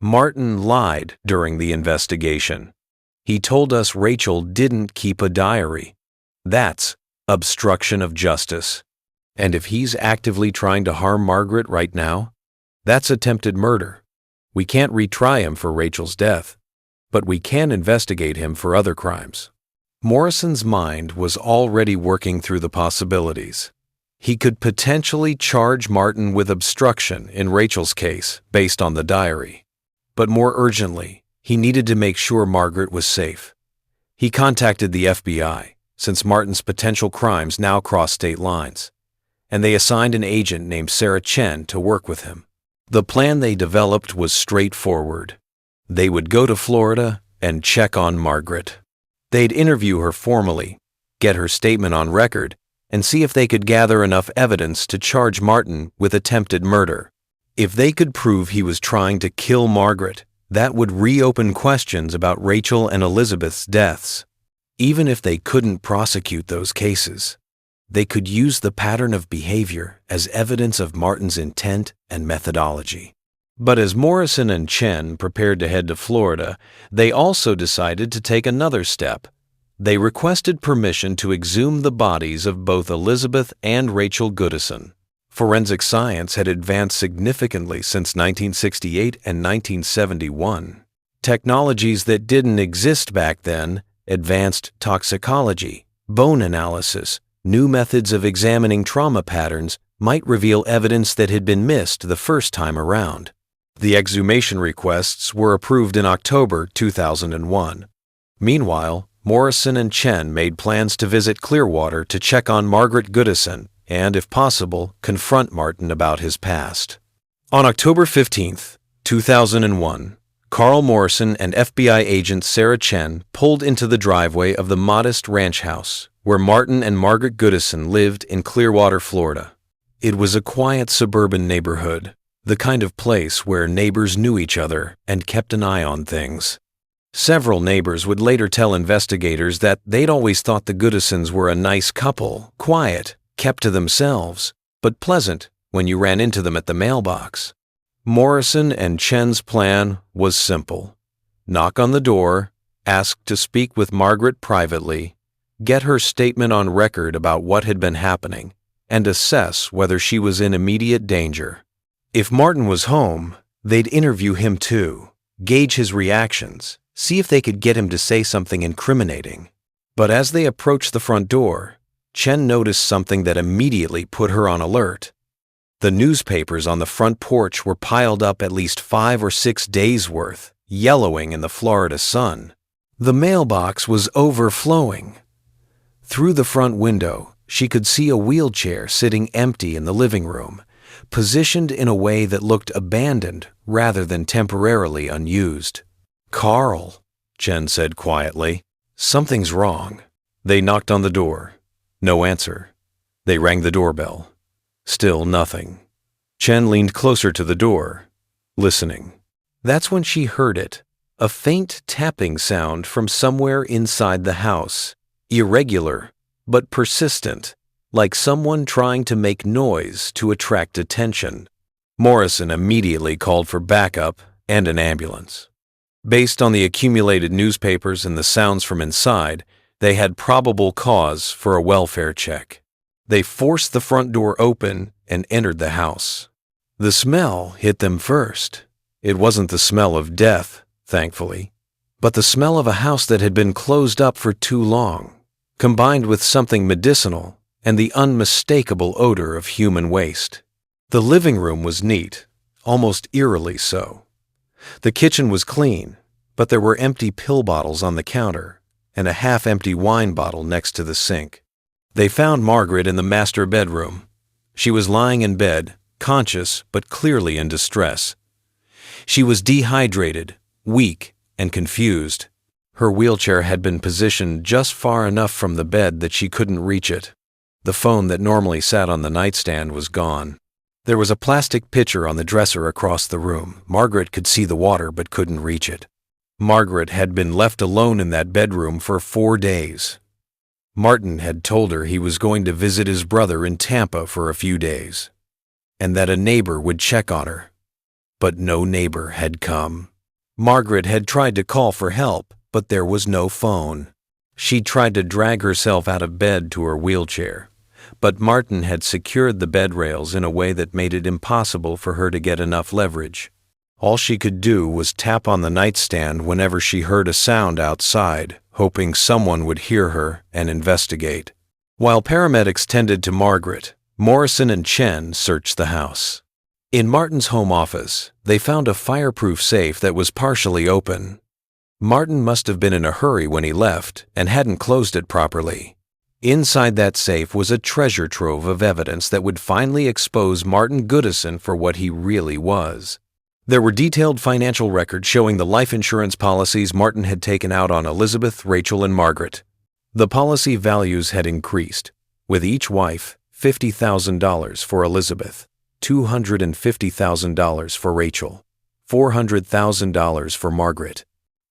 "Martin lied during the investigation. He told us Rachel didn't keep a diary. That's obstruction of justice. And if he's actively trying to harm Margaret right now, that's attempted murder. We can't retry him for Rachel's death, but we can investigate him for other crimes." Morrison's mind was already working through the possibilities. He could potentially charge Martin with obstruction in Rachel's case based on the diary. But more urgently, he needed to make sure Margaret was safe. He contacted the FBI, since Martin's potential crimes now crossed state lines, and they assigned an agent named Sarah Chen to work with him. The plan they developed was straightforward. They would go to Florida and check on Margaret. They'd interview her formally, get her statement on record, and see if they could gather enough evidence to charge Martin with attempted murder. If they could prove he was trying to kill Margaret, that would reopen questions about Rachel and Elizabeth's deaths. Even if they couldn't prosecute those cases, they could use the pattern of behavior as evidence of Martin's intent and methodology. But as Morrison and Chen prepared to head to Florida, they also decided to take another step. They requested permission to exhume the bodies of both Elizabeth and Rachel Goodison. Forensic science had advanced significantly since 1968 and 1971. Technologies that didn't exist back then, advanced toxicology, bone analysis, new methods of examining trauma patterns, might reveal evidence that had been missed the first time around. The exhumation requests were approved in October 2001. Meanwhile, Morrison and Chen made plans to visit Clearwater to check on Margaret Goodison and, if possible, confront Martin about his past. On October 15, 2001, Carl Morrison and FBI agent Sarah Chen pulled into the driveway of the modest ranch house where Martin and Margaret Goodison lived in Clearwater, Florida. It was a quiet suburban neighborhood, the kind of place where neighbors knew each other and kept an eye on things. Several neighbors would later tell investigators that they'd always thought the Goodisons were a nice couple, quiet, kept to themselves, but pleasant when you ran into them at the mailbox. Morrison and Chen's plan was simple. Knock on the door, ask to speak with Margaret privately, get her statement on record about what had been happening, and assess whether she was in immediate danger. If Martin was home, they'd interview him too, gauge his reactions, see if they could get him to say something incriminating. But as they approached the front door, Chen noticed something that immediately put her on alert. The newspapers on the front porch were piled up at least 5 or 6 days' worth, yellowing in the Florida sun. The mailbox was overflowing. Through the front window, she could see a wheelchair sitting empty in the living room, positioned in a way that looked abandoned rather than temporarily unused. "Carl," Chen said quietly, "something's wrong." They knocked on the door. No answer. They rang the doorbell. Still nothing. Chen leaned closer to the door, listening. That's when she heard it, a faint tapping sound from somewhere inside the house, irregular but persistent, like someone trying to make noise to attract attention. Morrison immediately called for backup and an ambulance. Based on the accumulated newspapers and the sounds from inside, they had probable cause for a welfare check. They forced the front door open and entered the house. The smell hit them first. It wasn't the smell of death, thankfully, but the smell of a house that had been closed up for too long, combined with something medicinal and the unmistakable odor of human waste. The living room was neat, almost eerily so. The kitchen was clean, but there were empty pill bottles on the counter and a half-empty wine bottle next to the sink. They found Margaret in the master bedroom. She was lying in bed, conscious but clearly in distress. She was dehydrated, weak, and confused. Her wheelchair had been positioned just far enough from the bed that she couldn't reach it. The phone that normally sat on the nightstand was gone. There was a plastic pitcher on the dresser across the room. Margaret could see the water but couldn't reach it. Margaret had been left alone in that bedroom for 4 days. Martin had told her he was going to visit his brother in Tampa for a few days, and that a neighbor would check on her. But no neighbor had come. Margaret had tried to call for help, but there was no phone. She tried to drag herself out of bed to her wheelchair, but Martin had secured the bed rails in a way that made it impossible for her to get enough leverage. All she could do was tap on the nightstand whenever she heard a sound outside, hoping someone would hear her and investigate. While paramedics tended to Margaret, Morrison and Chen searched the house. In Martin's home office, they found a fireproof safe that was partially open. Martin must have been in a hurry when he left and hadn't closed it properly. Inside that safe was a treasure trove of evidence that would finally expose Martin Goodison for what he really was. There were detailed financial records showing the life insurance policies Martin had taken out on Elizabeth, Rachel, and Margaret. The policy values had increased, with each wife $50,000 for Elizabeth, $250,000 for Rachel, $400,000 for Margaret.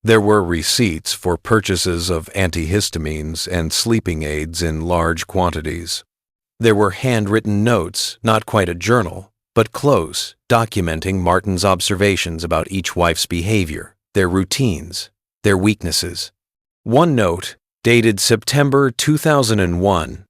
There were receipts for purchases of antihistamines and sleeping aids in large quantities. There were handwritten notes, not quite a journal, but close, documenting Martin's observations about each wife's behavior, their routines, their weaknesses. One note, dated September 2001,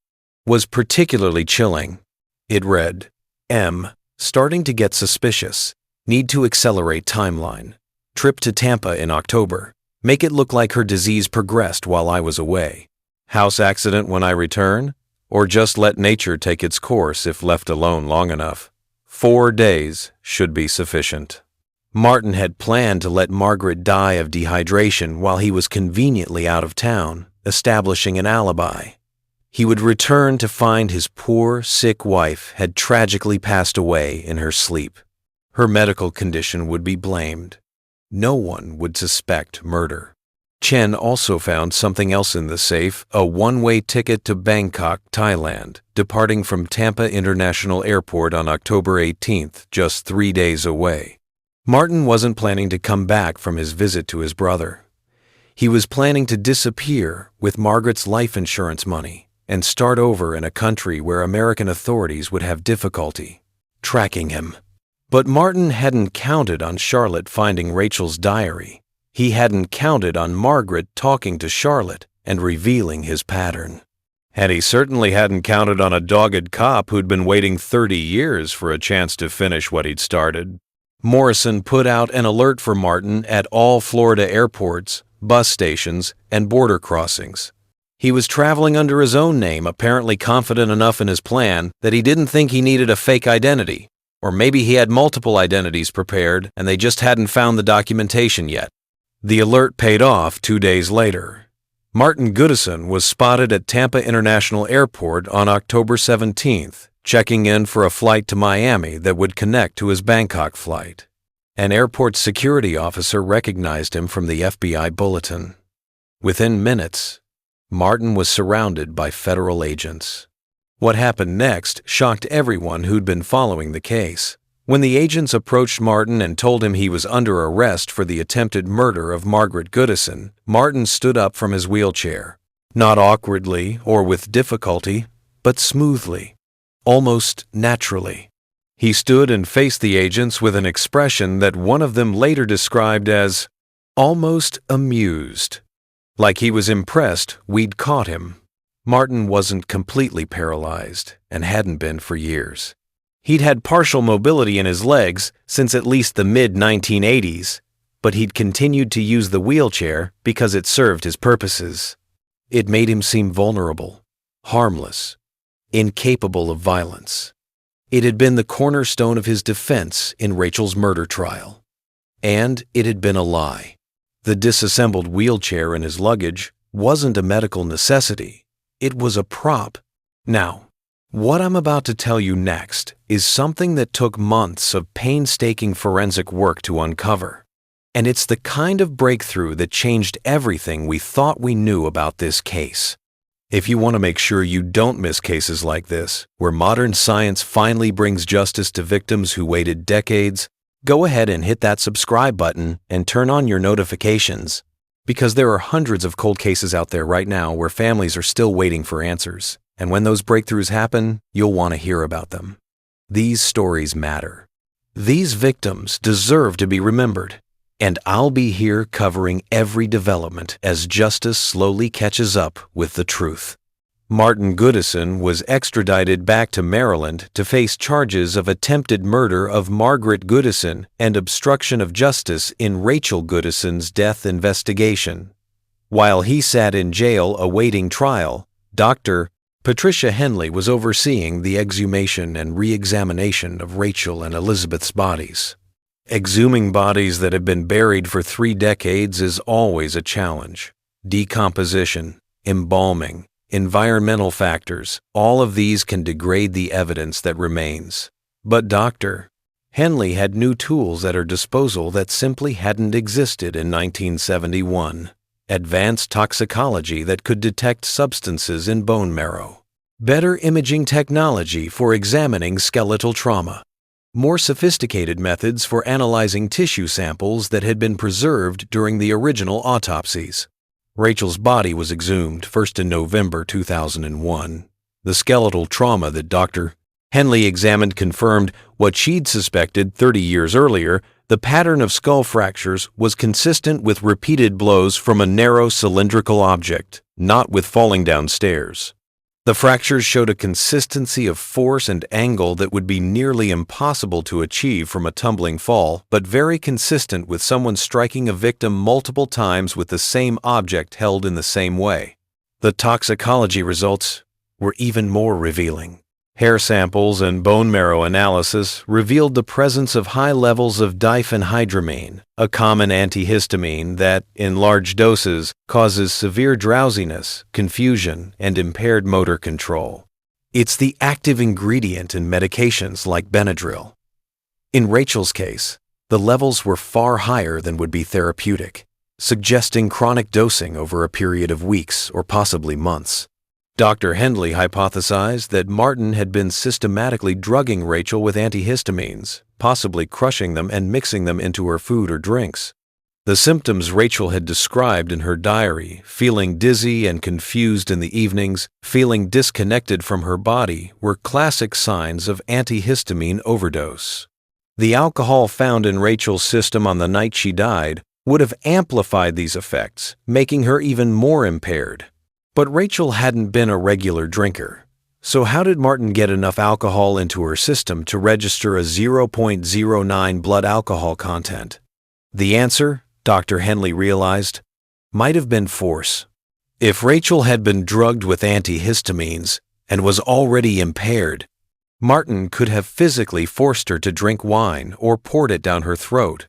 was particularly chilling. It read, "M. Starting to get suspicious. Need to accelerate timeline. Trip to Tampa in October. Make it look like her disease progressed while I was away. House accident when I return? Or just let nature take its course if left alone long enough. 4 days should be sufficient." Martin had planned to let Margaret die of dehydration while he was conveniently out of town, establishing an alibi. He would return to find his poor, sick wife had tragically passed away in her sleep. Her medical condition would be blamed. No one would suspect murder. Chen also found something else in the safe, a one-way ticket to Bangkok, Thailand, departing from Tampa International Airport on October 18th, just 3 days away. Martin wasn't planning to come back from his visit to his brother. He was planning to disappear with Margaret's life insurance money and start over in a country where American authorities would have difficulty tracking him. But Martin hadn't counted on Charlotte finding Rachel's diary. He hadn't counted on Margaret talking to Charlotte and revealing his pattern. And he certainly hadn't counted on a dogged cop who'd been waiting 30 years for a chance to finish what he'd started. Morrison put out an alert for Martin at all Florida airports, bus stations, and border crossings. He was traveling under his own name, apparently confident enough in his plan that he didn't think he needed a fake identity. Or maybe he had multiple identities prepared and they just hadn't found the documentation yet. The alert paid off 2 days later. Martin Goodison was spotted at Tampa International Airport on October 17th, checking in for a flight to Miami that would connect to his Bangkok flight. An airport security officer recognized him from the FBI bulletin. Within minutes, Martin was surrounded by federal agents. What happened next shocked everyone who'd been following the case. When the agents approached Martin and told him he was under arrest for the attempted murder of Margaret Goodison, Martin stood up from his wheelchair. Not awkwardly or with difficulty, but smoothly, almost naturally. He stood and faced the agents with an expression that one of them later described as almost amused. Like he was impressed we'd caught him. Martin wasn't completely paralyzed and hadn't been for years. He'd had partial mobility in his legs since at least the mid-1980s, but he'd continued to use the wheelchair because it served his purposes. It made him seem vulnerable, harmless, incapable of violence. It had been the cornerstone of his defense in Rachel's murder trial. And it had been a lie. The disassembled wheelchair in his luggage wasn't a medical necessity. It was a prop. Now, what I'm about to tell you next is something that took months of painstaking forensic work to uncover. And it's the kind of breakthrough that changed everything we thought we knew about this case. If you want to make sure you don't miss cases like this, where modern science finally brings justice to victims who waited decades, go ahead and hit that subscribe button and turn on your notifications. Because there are hundreds of cold cases out there right now where families are still waiting for answers. And when those breakthroughs happen, you'll want to hear about them. These stories matter. These victims deserve to be remembered. And I'll be here covering every development as justice slowly catches up with the truth. Martin Goodison was extradited back to Maryland to face charges of attempted murder of Margaret Goodison and obstruction of justice in Rachel Goodison's death investigation. While he sat in jail awaiting trial, Dr. Patricia Henley was overseeing the exhumation and re-examination of Rachel and Elizabeth's bodies. Exhuming bodies that have been buried for 3 decades is always a challenge. Decomposition, embalming, environmental factors, all of these can degrade the evidence that remains. But Dr. Henley had new tools at her disposal that simply hadn't existed in 1971. Advanced toxicology that could detect substances in bone marrow. Better imaging technology for examining skeletal trauma. More sophisticated methods for analyzing tissue samples that had been preserved during the original autopsies. Rachel's body was exhumed first in November 2001. The skeletal trauma that Dr. Henley examined confirmed what she'd suspected 30 years earlier. The pattern of skull fractures was consistent with repeated blows from a narrow cylindrical object, not with falling down stairs. The fractures showed a consistency of force and angle that would be nearly impossible to achieve from a tumbling fall, but very consistent with someone striking a victim multiple times with the same object held in the same way. The toxicology results were even more revealing. Hair samples and bone marrow analysis revealed the presence of high levels of diphenhydramine, a common antihistamine that, in large doses, causes severe drowsiness, confusion, and impaired motor control. It's the active ingredient in medications like Benadryl. In Rachel's case, the levels were far higher than would be therapeutic, suggesting chronic dosing over a period of weeks or possibly months. Dr. Henley hypothesized that Martin had been systematically drugging Rachel with antihistamines, possibly crushing them and mixing them into her food or drinks. The symptoms Rachel had described in her diary, feeling dizzy and confused in the evenings, feeling disconnected from her body, were classic signs of antihistamine overdose. The alcohol found in Rachel's system on the night she died would have amplified these effects, making her even more impaired. But Rachel hadn't been a regular drinker. So how did Martin get enough alcohol into her system to register a 0.09 blood alcohol content? The answer, Dr. Henley realized, might have been force. If Rachel had been drugged with antihistamines and was already impaired, Martin could have physically forced her to drink wine or poured it down her throat.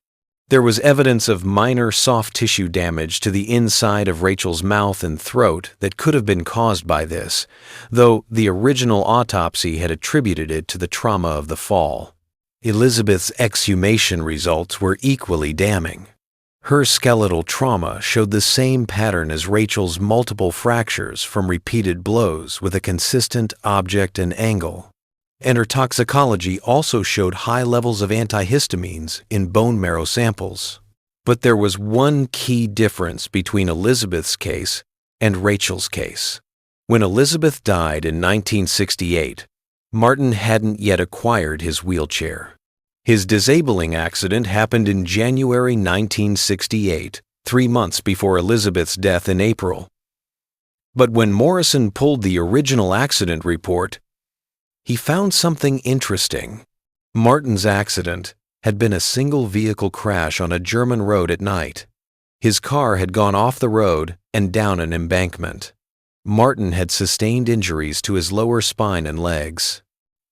There was evidence of minor soft tissue damage to the inside of Rachel's mouth and throat that could have been caused by this, though the original autopsy had attributed it to the trauma of the fall. Elizabeth's exhumation results were equally damning. Her skeletal trauma showed the same pattern as Rachel's multiple fractures from repeated blows with a consistent object and angle. And her toxicology also showed high levels of antihistamines in bone marrow samples. But there was one key difference between Elizabeth's case and Rachel's case. When Elizabeth died in 1968, Martin hadn't yet acquired his wheelchair. His disabling accident happened in January 1968, 3 months before Elizabeth's death in April. But when Morrison pulled the original accident report, he found something interesting. Martin's accident had been a single-vehicle crash on a German road at night. His car had gone off the road and down an embankment. Martin had sustained injuries to his lower spine and legs.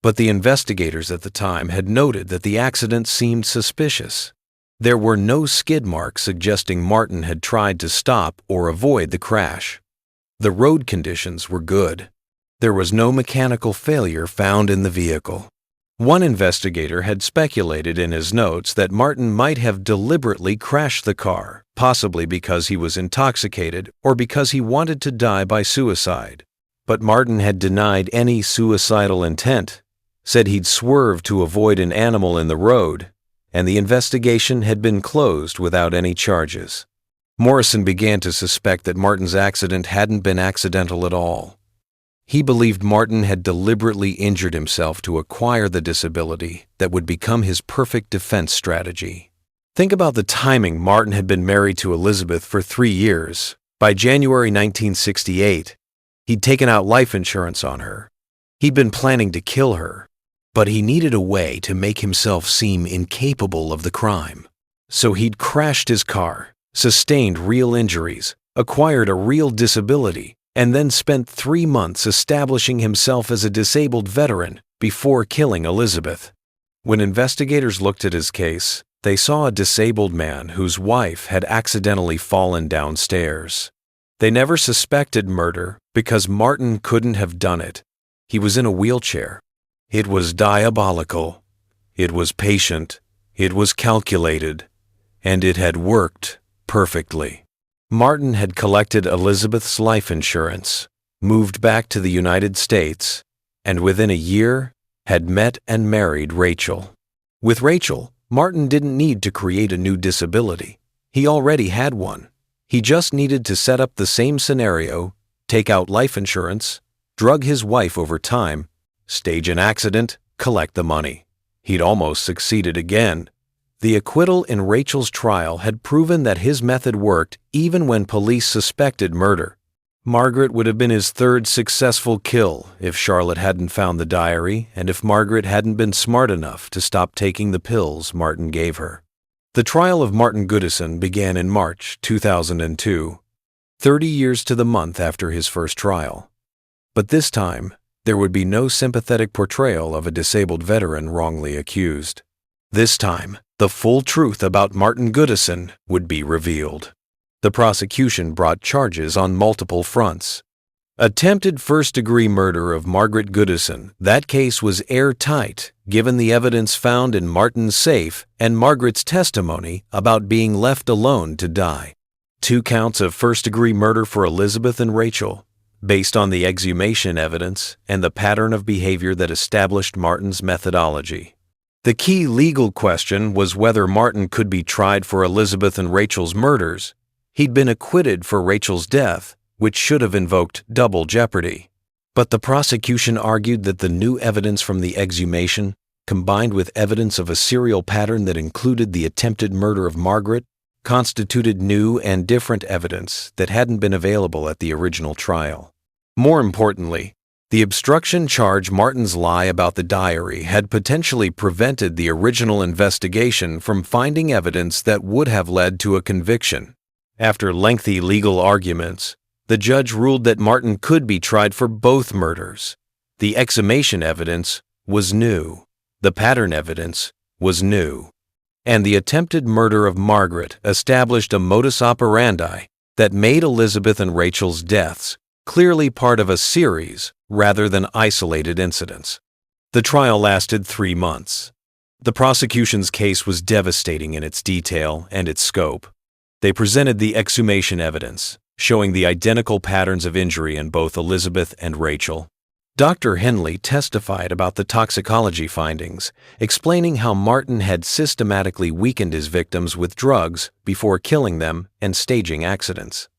But the investigators at the time had noted that the accident seemed suspicious. There were no skid marks suggesting Martin had tried to stop or avoid the crash. The road conditions were good. There was no mechanical failure found in the vehicle. One investigator had speculated in his notes that Martin might have deliberately crashed the car, possibly because he was intoxicated or because he wanted to die by suicide. But Martin had denied any suicidal intent, said he'd swerved to avoid an animal in the road, and the investigation had been closed without any charges. Morrison began to suspect that Martin's accident hadn't been accidental at all. He believed Martin had deliberately injured himself to acquire the disability that would become his perfect defense strategy. Think about the timing. Martin had been married to Elizabeth for 3 years. By January 1968, he'd taken out life insurance on her. He'd been planning to kill her, but he needed a way to make himself seem incapable of the crime. So he'd crashed his car, sustained real injuries, acquired a real disability, and then spent 3 months establishing himself as a disabled veteran before killing Elizabeth. When investigators looked at his case, they saw a disabled man whose wife had accidentally fallen downstairs. They never suspected murder because Martin couldn't have done it. He was in a wheelchair. It was diabolical. It was patient. It was calculated. And it had worked perfectly. Martin had collected Elizabeth's life insurance, moved back to the United States, and within a year had met and married Rachel. With Rachel, Martin didn't need to create a new disability. He already had one. He just needed to set up the same scenario, take out life insurance, drug his wife over time, stage an accident, collect the money. He'd almost succeeded again. The acquittal in Rachel's trial had proven that his method worked even when police suspected murder. Margaret would have been his third successful kill if Charlotte hadn't found the diary and if Margaret hadn't been smart enough to stop taking the pills Martin gave her. The trial of Martin Goodison began in March 2002, 30 years to the month after his first trial. But this time, there would be no sympathetic portrayal of a disabled veteran wrongly accused. This time, the full truth about Martin Goodison would be revealed. The prosecution brought charges on multiple fronts. Attempted first-degree murder of Margaret Goodison. That case was airtight, given the evidence found in Martin's safe and Margaret's testimony about being left alone to die. 2 counts of first-degree murder for Elizabeth and Rachel, based on the exhumation evidence and the pattern of behavior that established Martin's methodology. The key legal question was whether Martin could be tried for Elizabeth and Rachel's murders. He'd been acquitted for Rachel's death, which should have invoked double jeopardy. But the prosecution argued that the new evidence from the exhumation, combined with evidence of a serial pattern that included the attempted murder of Margaret, constituted new and different evidence that hadn't been available at the original trial. More importantly, the obstruction charge Martin's lie about the diary had potentially prevented the original investigation from finding evidence that would have led to a conviction. After lengthy legal arguments, the judge ruled that Martin could be tried for both murders. The exhumation evidence was new, the pattern evidence was new, and the attempted murder of Margaret established a modus operandi that made Elizabeth and Rachel's deaths clearly part of a series rather than isolated incidents. The trial lasted 3 months. The prosecution's case was devastating in its detail and its scope. They presented the exhumation evidence, showing the identical patterns of injury in both Elizabeth and Rachel. Dr. Henley testified about the toxicology findings, explaining how Martin had systematically weakened his victims with drugs before killing them and staging accidents.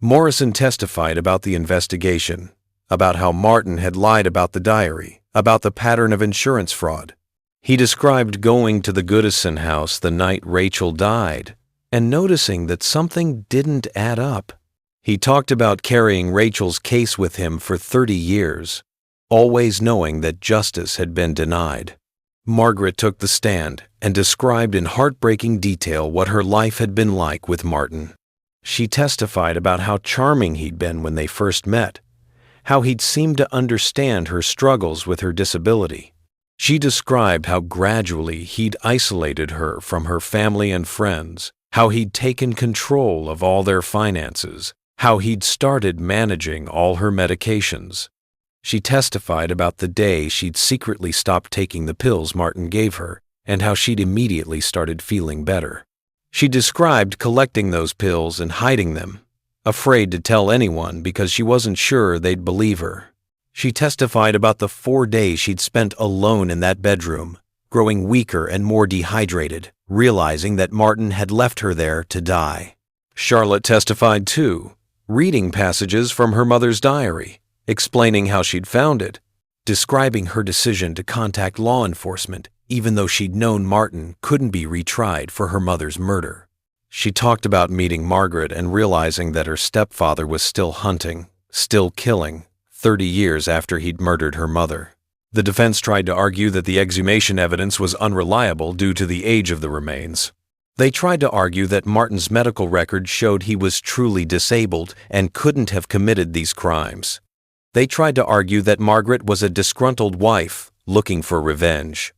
Morrison testified about the investigation, about how Martin had lied about the diary, about the pattern of insurance fraud. He described going to the Goodison house the night Rachel died and noticing that something didn't add up. He talked about carrying Rachel's case with him for 30 years, always knowing that justice had been denied. Margaret took the stand and described in heartbreaking detail what her life had been like with Martin. She testified about how charming he'd been when they first met, how he'd seemed to understand her struggles with her disability. She described how gradually he'd isolated her from her family and friends, how he'd taken control of all their finances, how he'd started managing all her medications. She testified about the day she'd secretly stopped taking the pills Martin gave her and how she'd immediately started feeling better. She described collecting those pills and hiding them, afraid to tell anyone because she wasn't sure they'd believe her. She testified about the 4 days she'd spent alone in that bedroom, growing weaker and more dehydrated, realizing that Martin had left her there to die. Charlotte testified too, reading passages from her mother's diary, explaining how she'd found it, describing her decision to contact law enforcement even though she'd known Martin couldn't be retried for her mother's murder. She talked about meeting Margaret and realizing that her stepfather was still hunting, still killing, 30 years after he'd murdered her mother. The defense tried to argue that the exhumation evidence was unreliable due to the age of the remains. They tried to argue that Martin's medical record showed he was truly disabled and couldn't have committed these crimes. They tried to argue that Margaret was a disgruntled wife looking for revenge.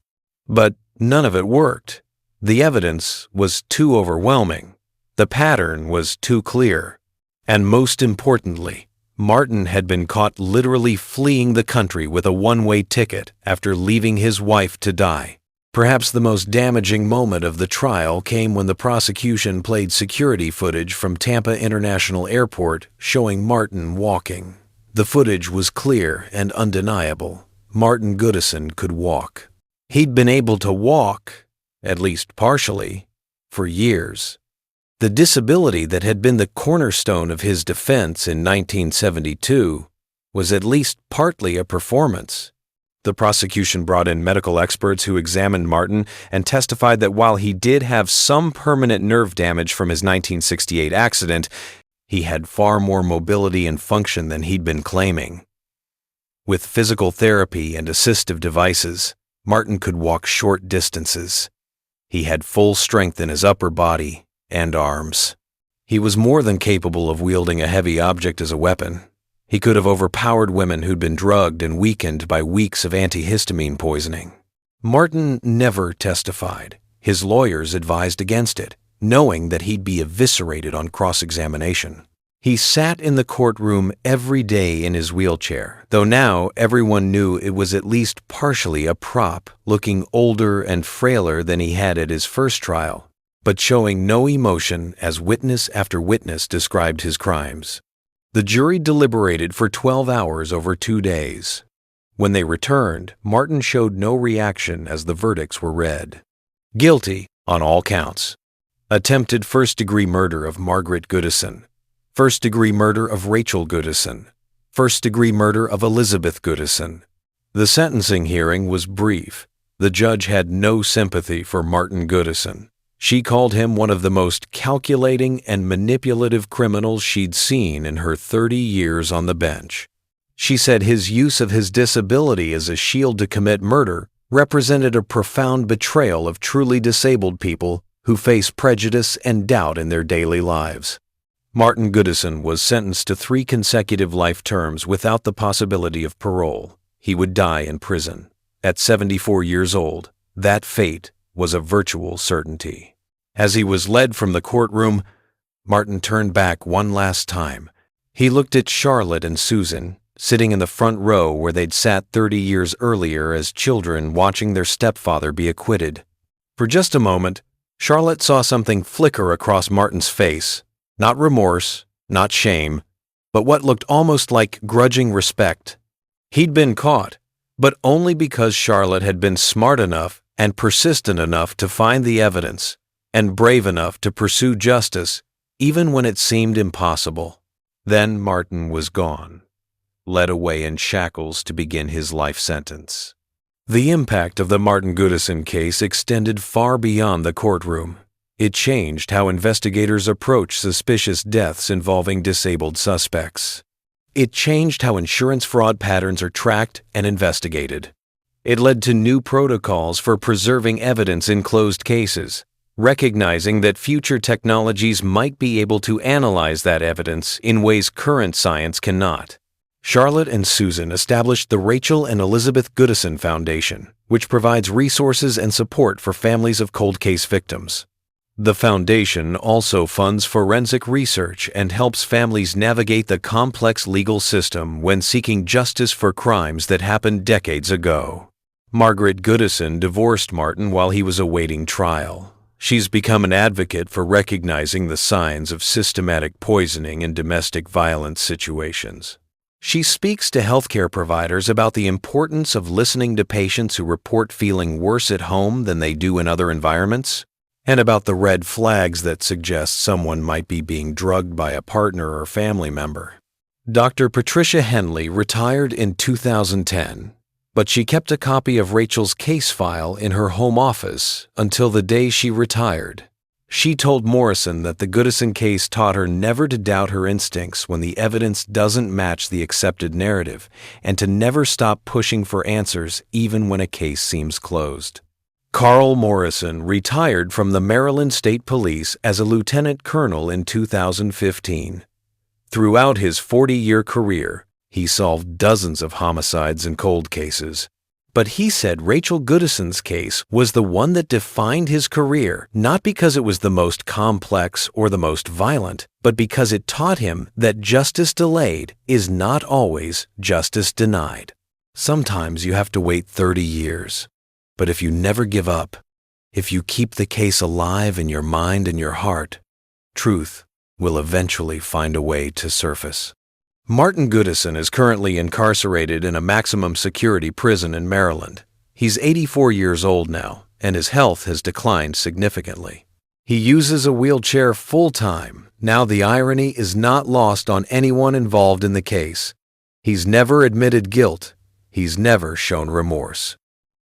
But none of it worked. The evidence was too overwhelming. The pattern was too clear. And most importantly, Martin had been caught literally fleeing the country with a one-way ticket after leaving his wife to die. Perhaps the most damaging moment of the trial came when the prosecution played security footage from Tampa International Airport showing Martin walking. The footage was clear and undeniable. Martin Goodison could walk. He'd been able to walk, at least partially, for years. The disability that had been the cornerstone of his defense in 1972 was at least partly a performance. The prosecution brought in medical experts who examined Martin and testified that while he did have some permanent nerve damage from his 1968 accident, he had far more mobility and function than he'd been claiming. With physical therapy and assistive devices, Martin could walk short distances. He had full strength in his upper body and arms. He was more than capable of wielding a heavy object as a weapon. He could have overpowered women who'd been drugged and weakened by weeks of antihistamine poisoning. Martin never testified. His lawyers advised against it, knowing that he'd be eviscerated on cross-examination. He sat in the courtroom every day in his wheelchair, though now everyone knew it was at least partially a prop, looking older and frailer than he had at his first trial, but showing no emotion as witness after witness described his crimes. The jury deliberated for 12 hours over 2 days. When they returned, Martin showed no reaction as the verdicts were read. Guilty on all counts. Attempted first-degree murder of Margaret Goodison. First-degree murder of Rachel Goodison. First-degree murder of Elizabeth Goodison. The sentencing hearing was brief. The judge had no sympathy for Martin Goodison. She called him one of the most calculating and manipulative criminals she'd seen in her 30 years on the bench. She said his use of his disability as a shield to commit murder represented a profound betrayal of truly disabled people who face prejudice and doubt in their daily lives. Martin Goodison was sentenced to 3 consecutive life terms without the possibility of parole. He would die in prison. At 74 years old, that fate was a virtual certainty. As he was led from the courtroom, Martin turned back one last time. He looked at Charlotte and Susan, sitting in the front row where they'd sat 30 years earlier as children watching their stepfather be acquitted. For just a moment, Charlotte saw something flicker across Martin's face. Not remorse, not shame, but what looked almost like grudging respect. He'd been caught, but only because Charlotte had been smart enough and persistent enough to find the evidence, and brave enough to pursue justice, even when it seemed impossible. Then Martin was gone, led away in shackles to begin his life sentence. The impact of the Martin Goodison case extended far beyond the courtroom. It changed how investigators approach suspicious deaths involving disabled suspects. It changed how insurance fraud patterns are tracked and investigated. It led to new protocols for preserving evidence in closed cases, recognizing that future technologies might be able to analyze that evidence in ways current science cannot. Charlotte and Susan established the Rachel and Elizabeth Goodison Foundation, which provides resources and support for families of cold case victims. The foundation also funds forensic research and helps families navigate the complex legal system when seeking justice for crimes that happened decades ago. Margaret Goodison divorced Martin while he was awaiting trial. She's become an advocate for recognizing the signs of systematic poisoning in domestic violence situations. She speaks to healthcare providers about the importance of listening to patients who report feeling worse at home than they do in other environments, and about the red flags that suggest someone might be being drugged by a partner or family member. Dr. Patricia Henley retired in 2010, but she kept a copy of Rachel's case file in her home office until the day she retired. She told Morrison that the Goodison case taught her never to doubt her instincts when the evidence doesn't match the accepted narrative, and to never stop pushing for answers even when a case seems closed. Carl Morrison retired from the Maryland State Police as a lieutenant colonel in 2015. Throughout his 40-year career, he solved dozens of homicides and cold cases. But he said Rachel Goodison's case was the one that defined his career, not because it was the most complex or the most violent, but because it taught him that justice delayed is not always justice denied. Sometimes you have to wait 30 years. But if you never give up, if you keep the case alive in your mind and your heart, truth will eventually find a way to surface. Martin Goodison is currently incarcerated in a maximum security prison in Maryland. He's 84 years old now, and his health has declined significantly. He uses a wheelchair full-time. Now the irony is not lost on anyone involved in the case. He's never admitted guilt. He's never shown remorse.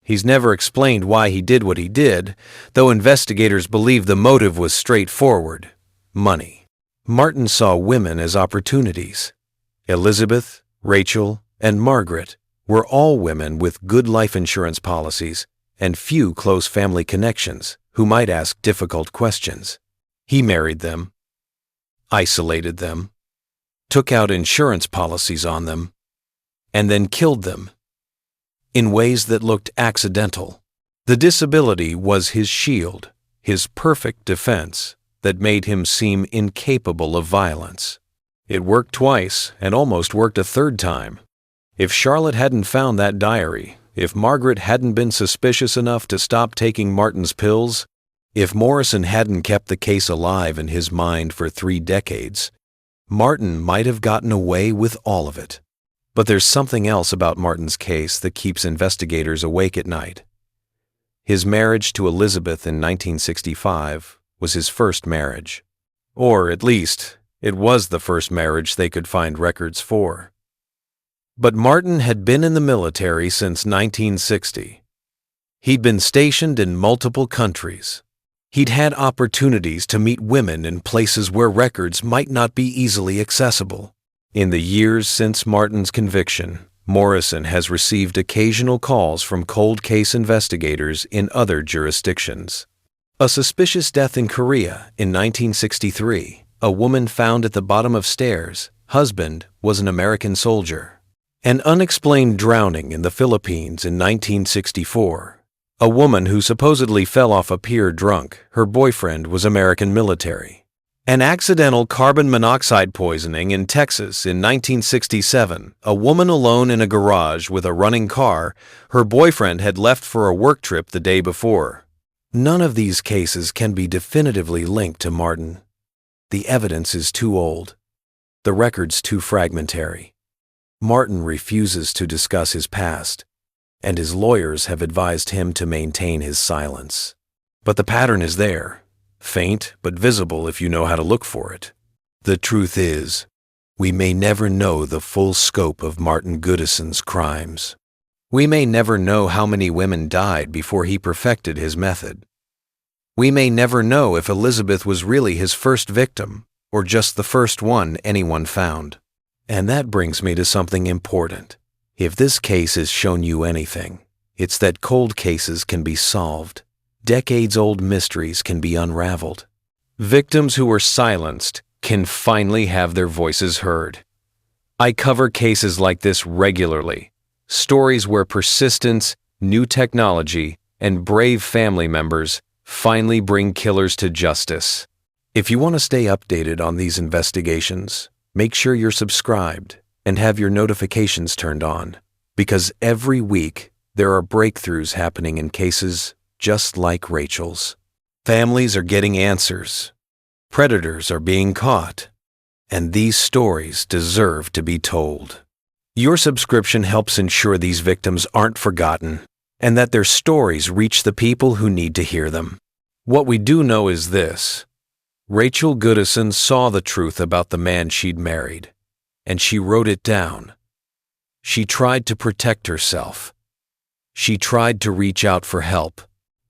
He's never explained why he did what he did, though investigators believe the motive was straightforward: money. Martin saw women as opportunities. Elizabeth, Rachel, and Margaret were all women with good life insurance policies and few close family connections who might ask difficult questions. He married them, isolated them, took out insurance policies on them, and then killed them in ways that looked accidental. The disability was his shield, his perfect defense that made him seem incapable of violence. It worked twice and almost worked a third time. If Charlotte hadn't found that diary, if Margaret hadn't been suspicious enough to stop taking Martin's pills, if Morrison hadn't kept the case alive in his mind for 3 decades, Martin might have gotten away with all of it. But there's something else about Martin's case that keeps investigators awake at night. His marriage to Elizabeth in 1965 was his first marriage. Or at least, it was the first marriage they could find records for. But Martin had been in the military since 1960. He'd been stationed in multiple countries. He'd had opportunities to meet women in places where records might not be easily accessible. In the years since Martin's conviction, Morrison has received occasional calls from cold case investigators in other jurisdictions. A suspicious death in Korea in 1963, a woman found at the bottom of stairs, husband was an American soldier. An unexplained drowning in the Philippines in 1964. A woman who supposedly fell off a pier drunk, her boyfriend was American military. An accidental carbon monoxide poisoning in Texas in 1967, a woman alone in a garage with a running car, her boyfriend had left for a work trip the day before. None of these cases can be definitively linked to Martin. The evidence is too old. The record's too fragmentary. Martin refuses to discuss his past, and his lawyers have advised him to maintain his silence. But the pattern is there, faint but visible if you know how to look for it. The truth is, we may never know the full scope of Martin Goodison's crimes. We may never know how many women died before he perfected his method. We may never know if Elizabeth was really his first victim, or just the first one anyone found. And that brings me to something important. If this case has shown you anything, it's that cold cases can be solved. Decades-old mysteries can be unraveled. Victims who were silenced can finally have their voices heard. I cover cases like this regularly. Stories where persistence, new technology, and brave family members finally bring killers to justice. If you want to stay updated on these investigations, make sure you're subscribed and have your notifications turned on, because every week there are breakthroughs happening in cases just like Rachel's. Families are getting answers. Predators are being caught. And these stories deserve to be told. Your subscription helps ensure these victims aren't forgotten and that their stories reach the people who need to hear them. What we do know is this. Rachel Goodison saw the truth about the man she'd married, and she wrote it down. She tried to protect herself. She tried to reach out for help.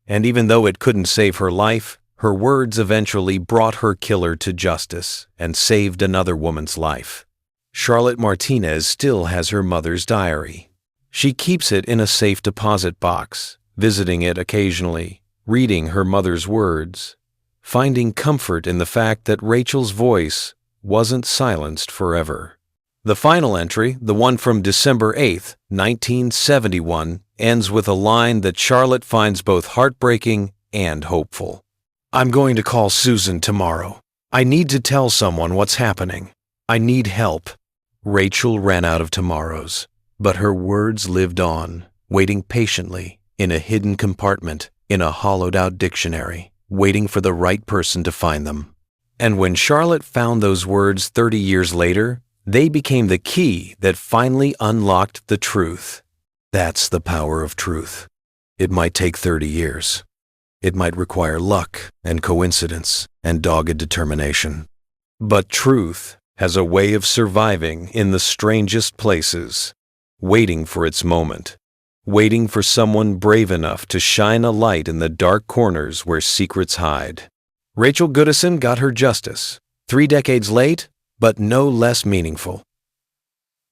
And even though it couldn't save her life, her words eventually brought her killer to justice and saved another woman's life. Charlotte Martinez still has her mother's diary. She keeps it in a safe deposit box, visiting it occasionally, reading her mother's words, finding comfort in the fact that Rachel's voice wasn't silenced forever. The final entry, the one from December 8, 1971, ends with a line that Charlotte finds both heartbreaking and hopeful. I'm going to call Susan tomorrow. I need to tell someone what's happening. I need help. Rachel ran out of tomorrows, but her words lived on, waiting patiently in a hidden compartment in a hollowed-out dictionary, waiting for the right person to find them. And when Charlotte found those words 30 years later, they became the key that finally unlocked the truth. That's the power of truth. It might take 30 years. It might require luck and coincidence and dogged determination. But truth has a way of surviving in the strangest places, waiting for its moment, waiting for someone brave enough to shine a light in the dark corners where secrets hide. Rachel Goodison got her justice, 3 decades late, but no less meaningful.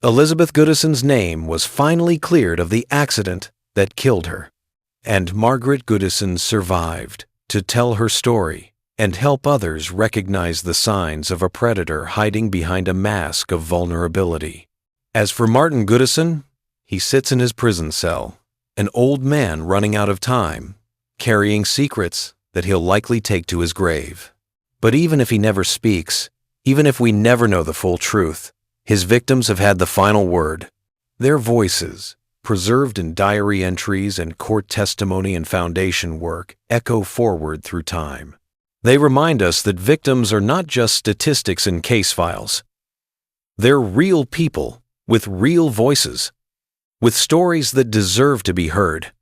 Elizabeth Goodison's name was finally cleared of the accident that killed her. And Margaret Goodison survived to tell her story and help others recognize the signs of a predator hiding behind a mask of vulnerability. As for Martin Goodison, he sits in his prison cell, an old man running out of time, carrying secrets that he'll likely take to his grave. But even if he never speaks, even if we never know the full truth, his victims have had the final word. Their voices, preserved in diary entries and court testimony and foundation work, echo forward through time. They remind us that victims are not just statistics in case files. They're real people with real voices, with stories that deserve to be heard,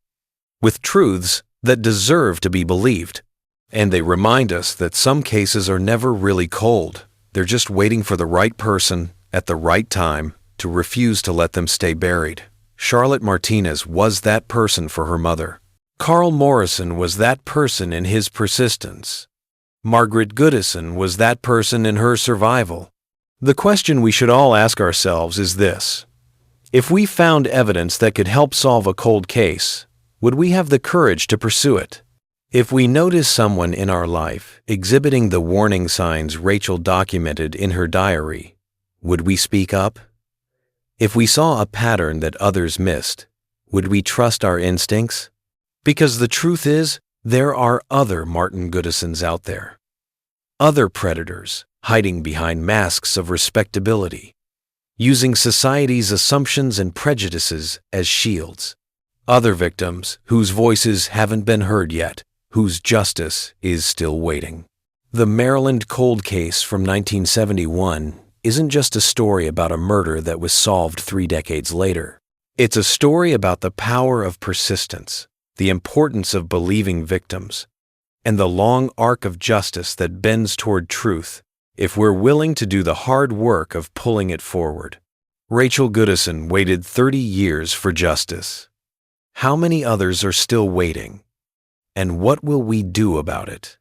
with truths that deserve to be believed. And they remind us that some cases are never really cold. They're just waiting for the right person at the right time to refuse to let them stay buried. Charlotte Martinez was that person for her mother. Carl Morrison was that person in his persistence. Margaret Goodison was that person in her survival. The question we should all ask ourselves is this: if we found evidence that could help solve a cold case, would we have the courage to pursue it? If we notice someone in our life exhibiting the warning signs Rachel documented in her diary, would we speak up? If we saw a pattern that others missed, would we trust our instincts? Because the truth is, there are other Martin Goodisons out there. Other predators hiding behind masks of respectability, using society's assumptions and prejudices as shields. Other victims whose voices haven't been heard yet, whose justice is still waiting. The Maryland cold case from 1971 isn't just a story about a murder that was solved 3 decades later. It's a story about the power of persistence, the importance of believing victims, and the long arc of justice that bends toward truth if we're willing to do the hard work of pulling it forward. Rachel Goodison waited 30 years for justice. How many others are still waiting? And what will we do about it?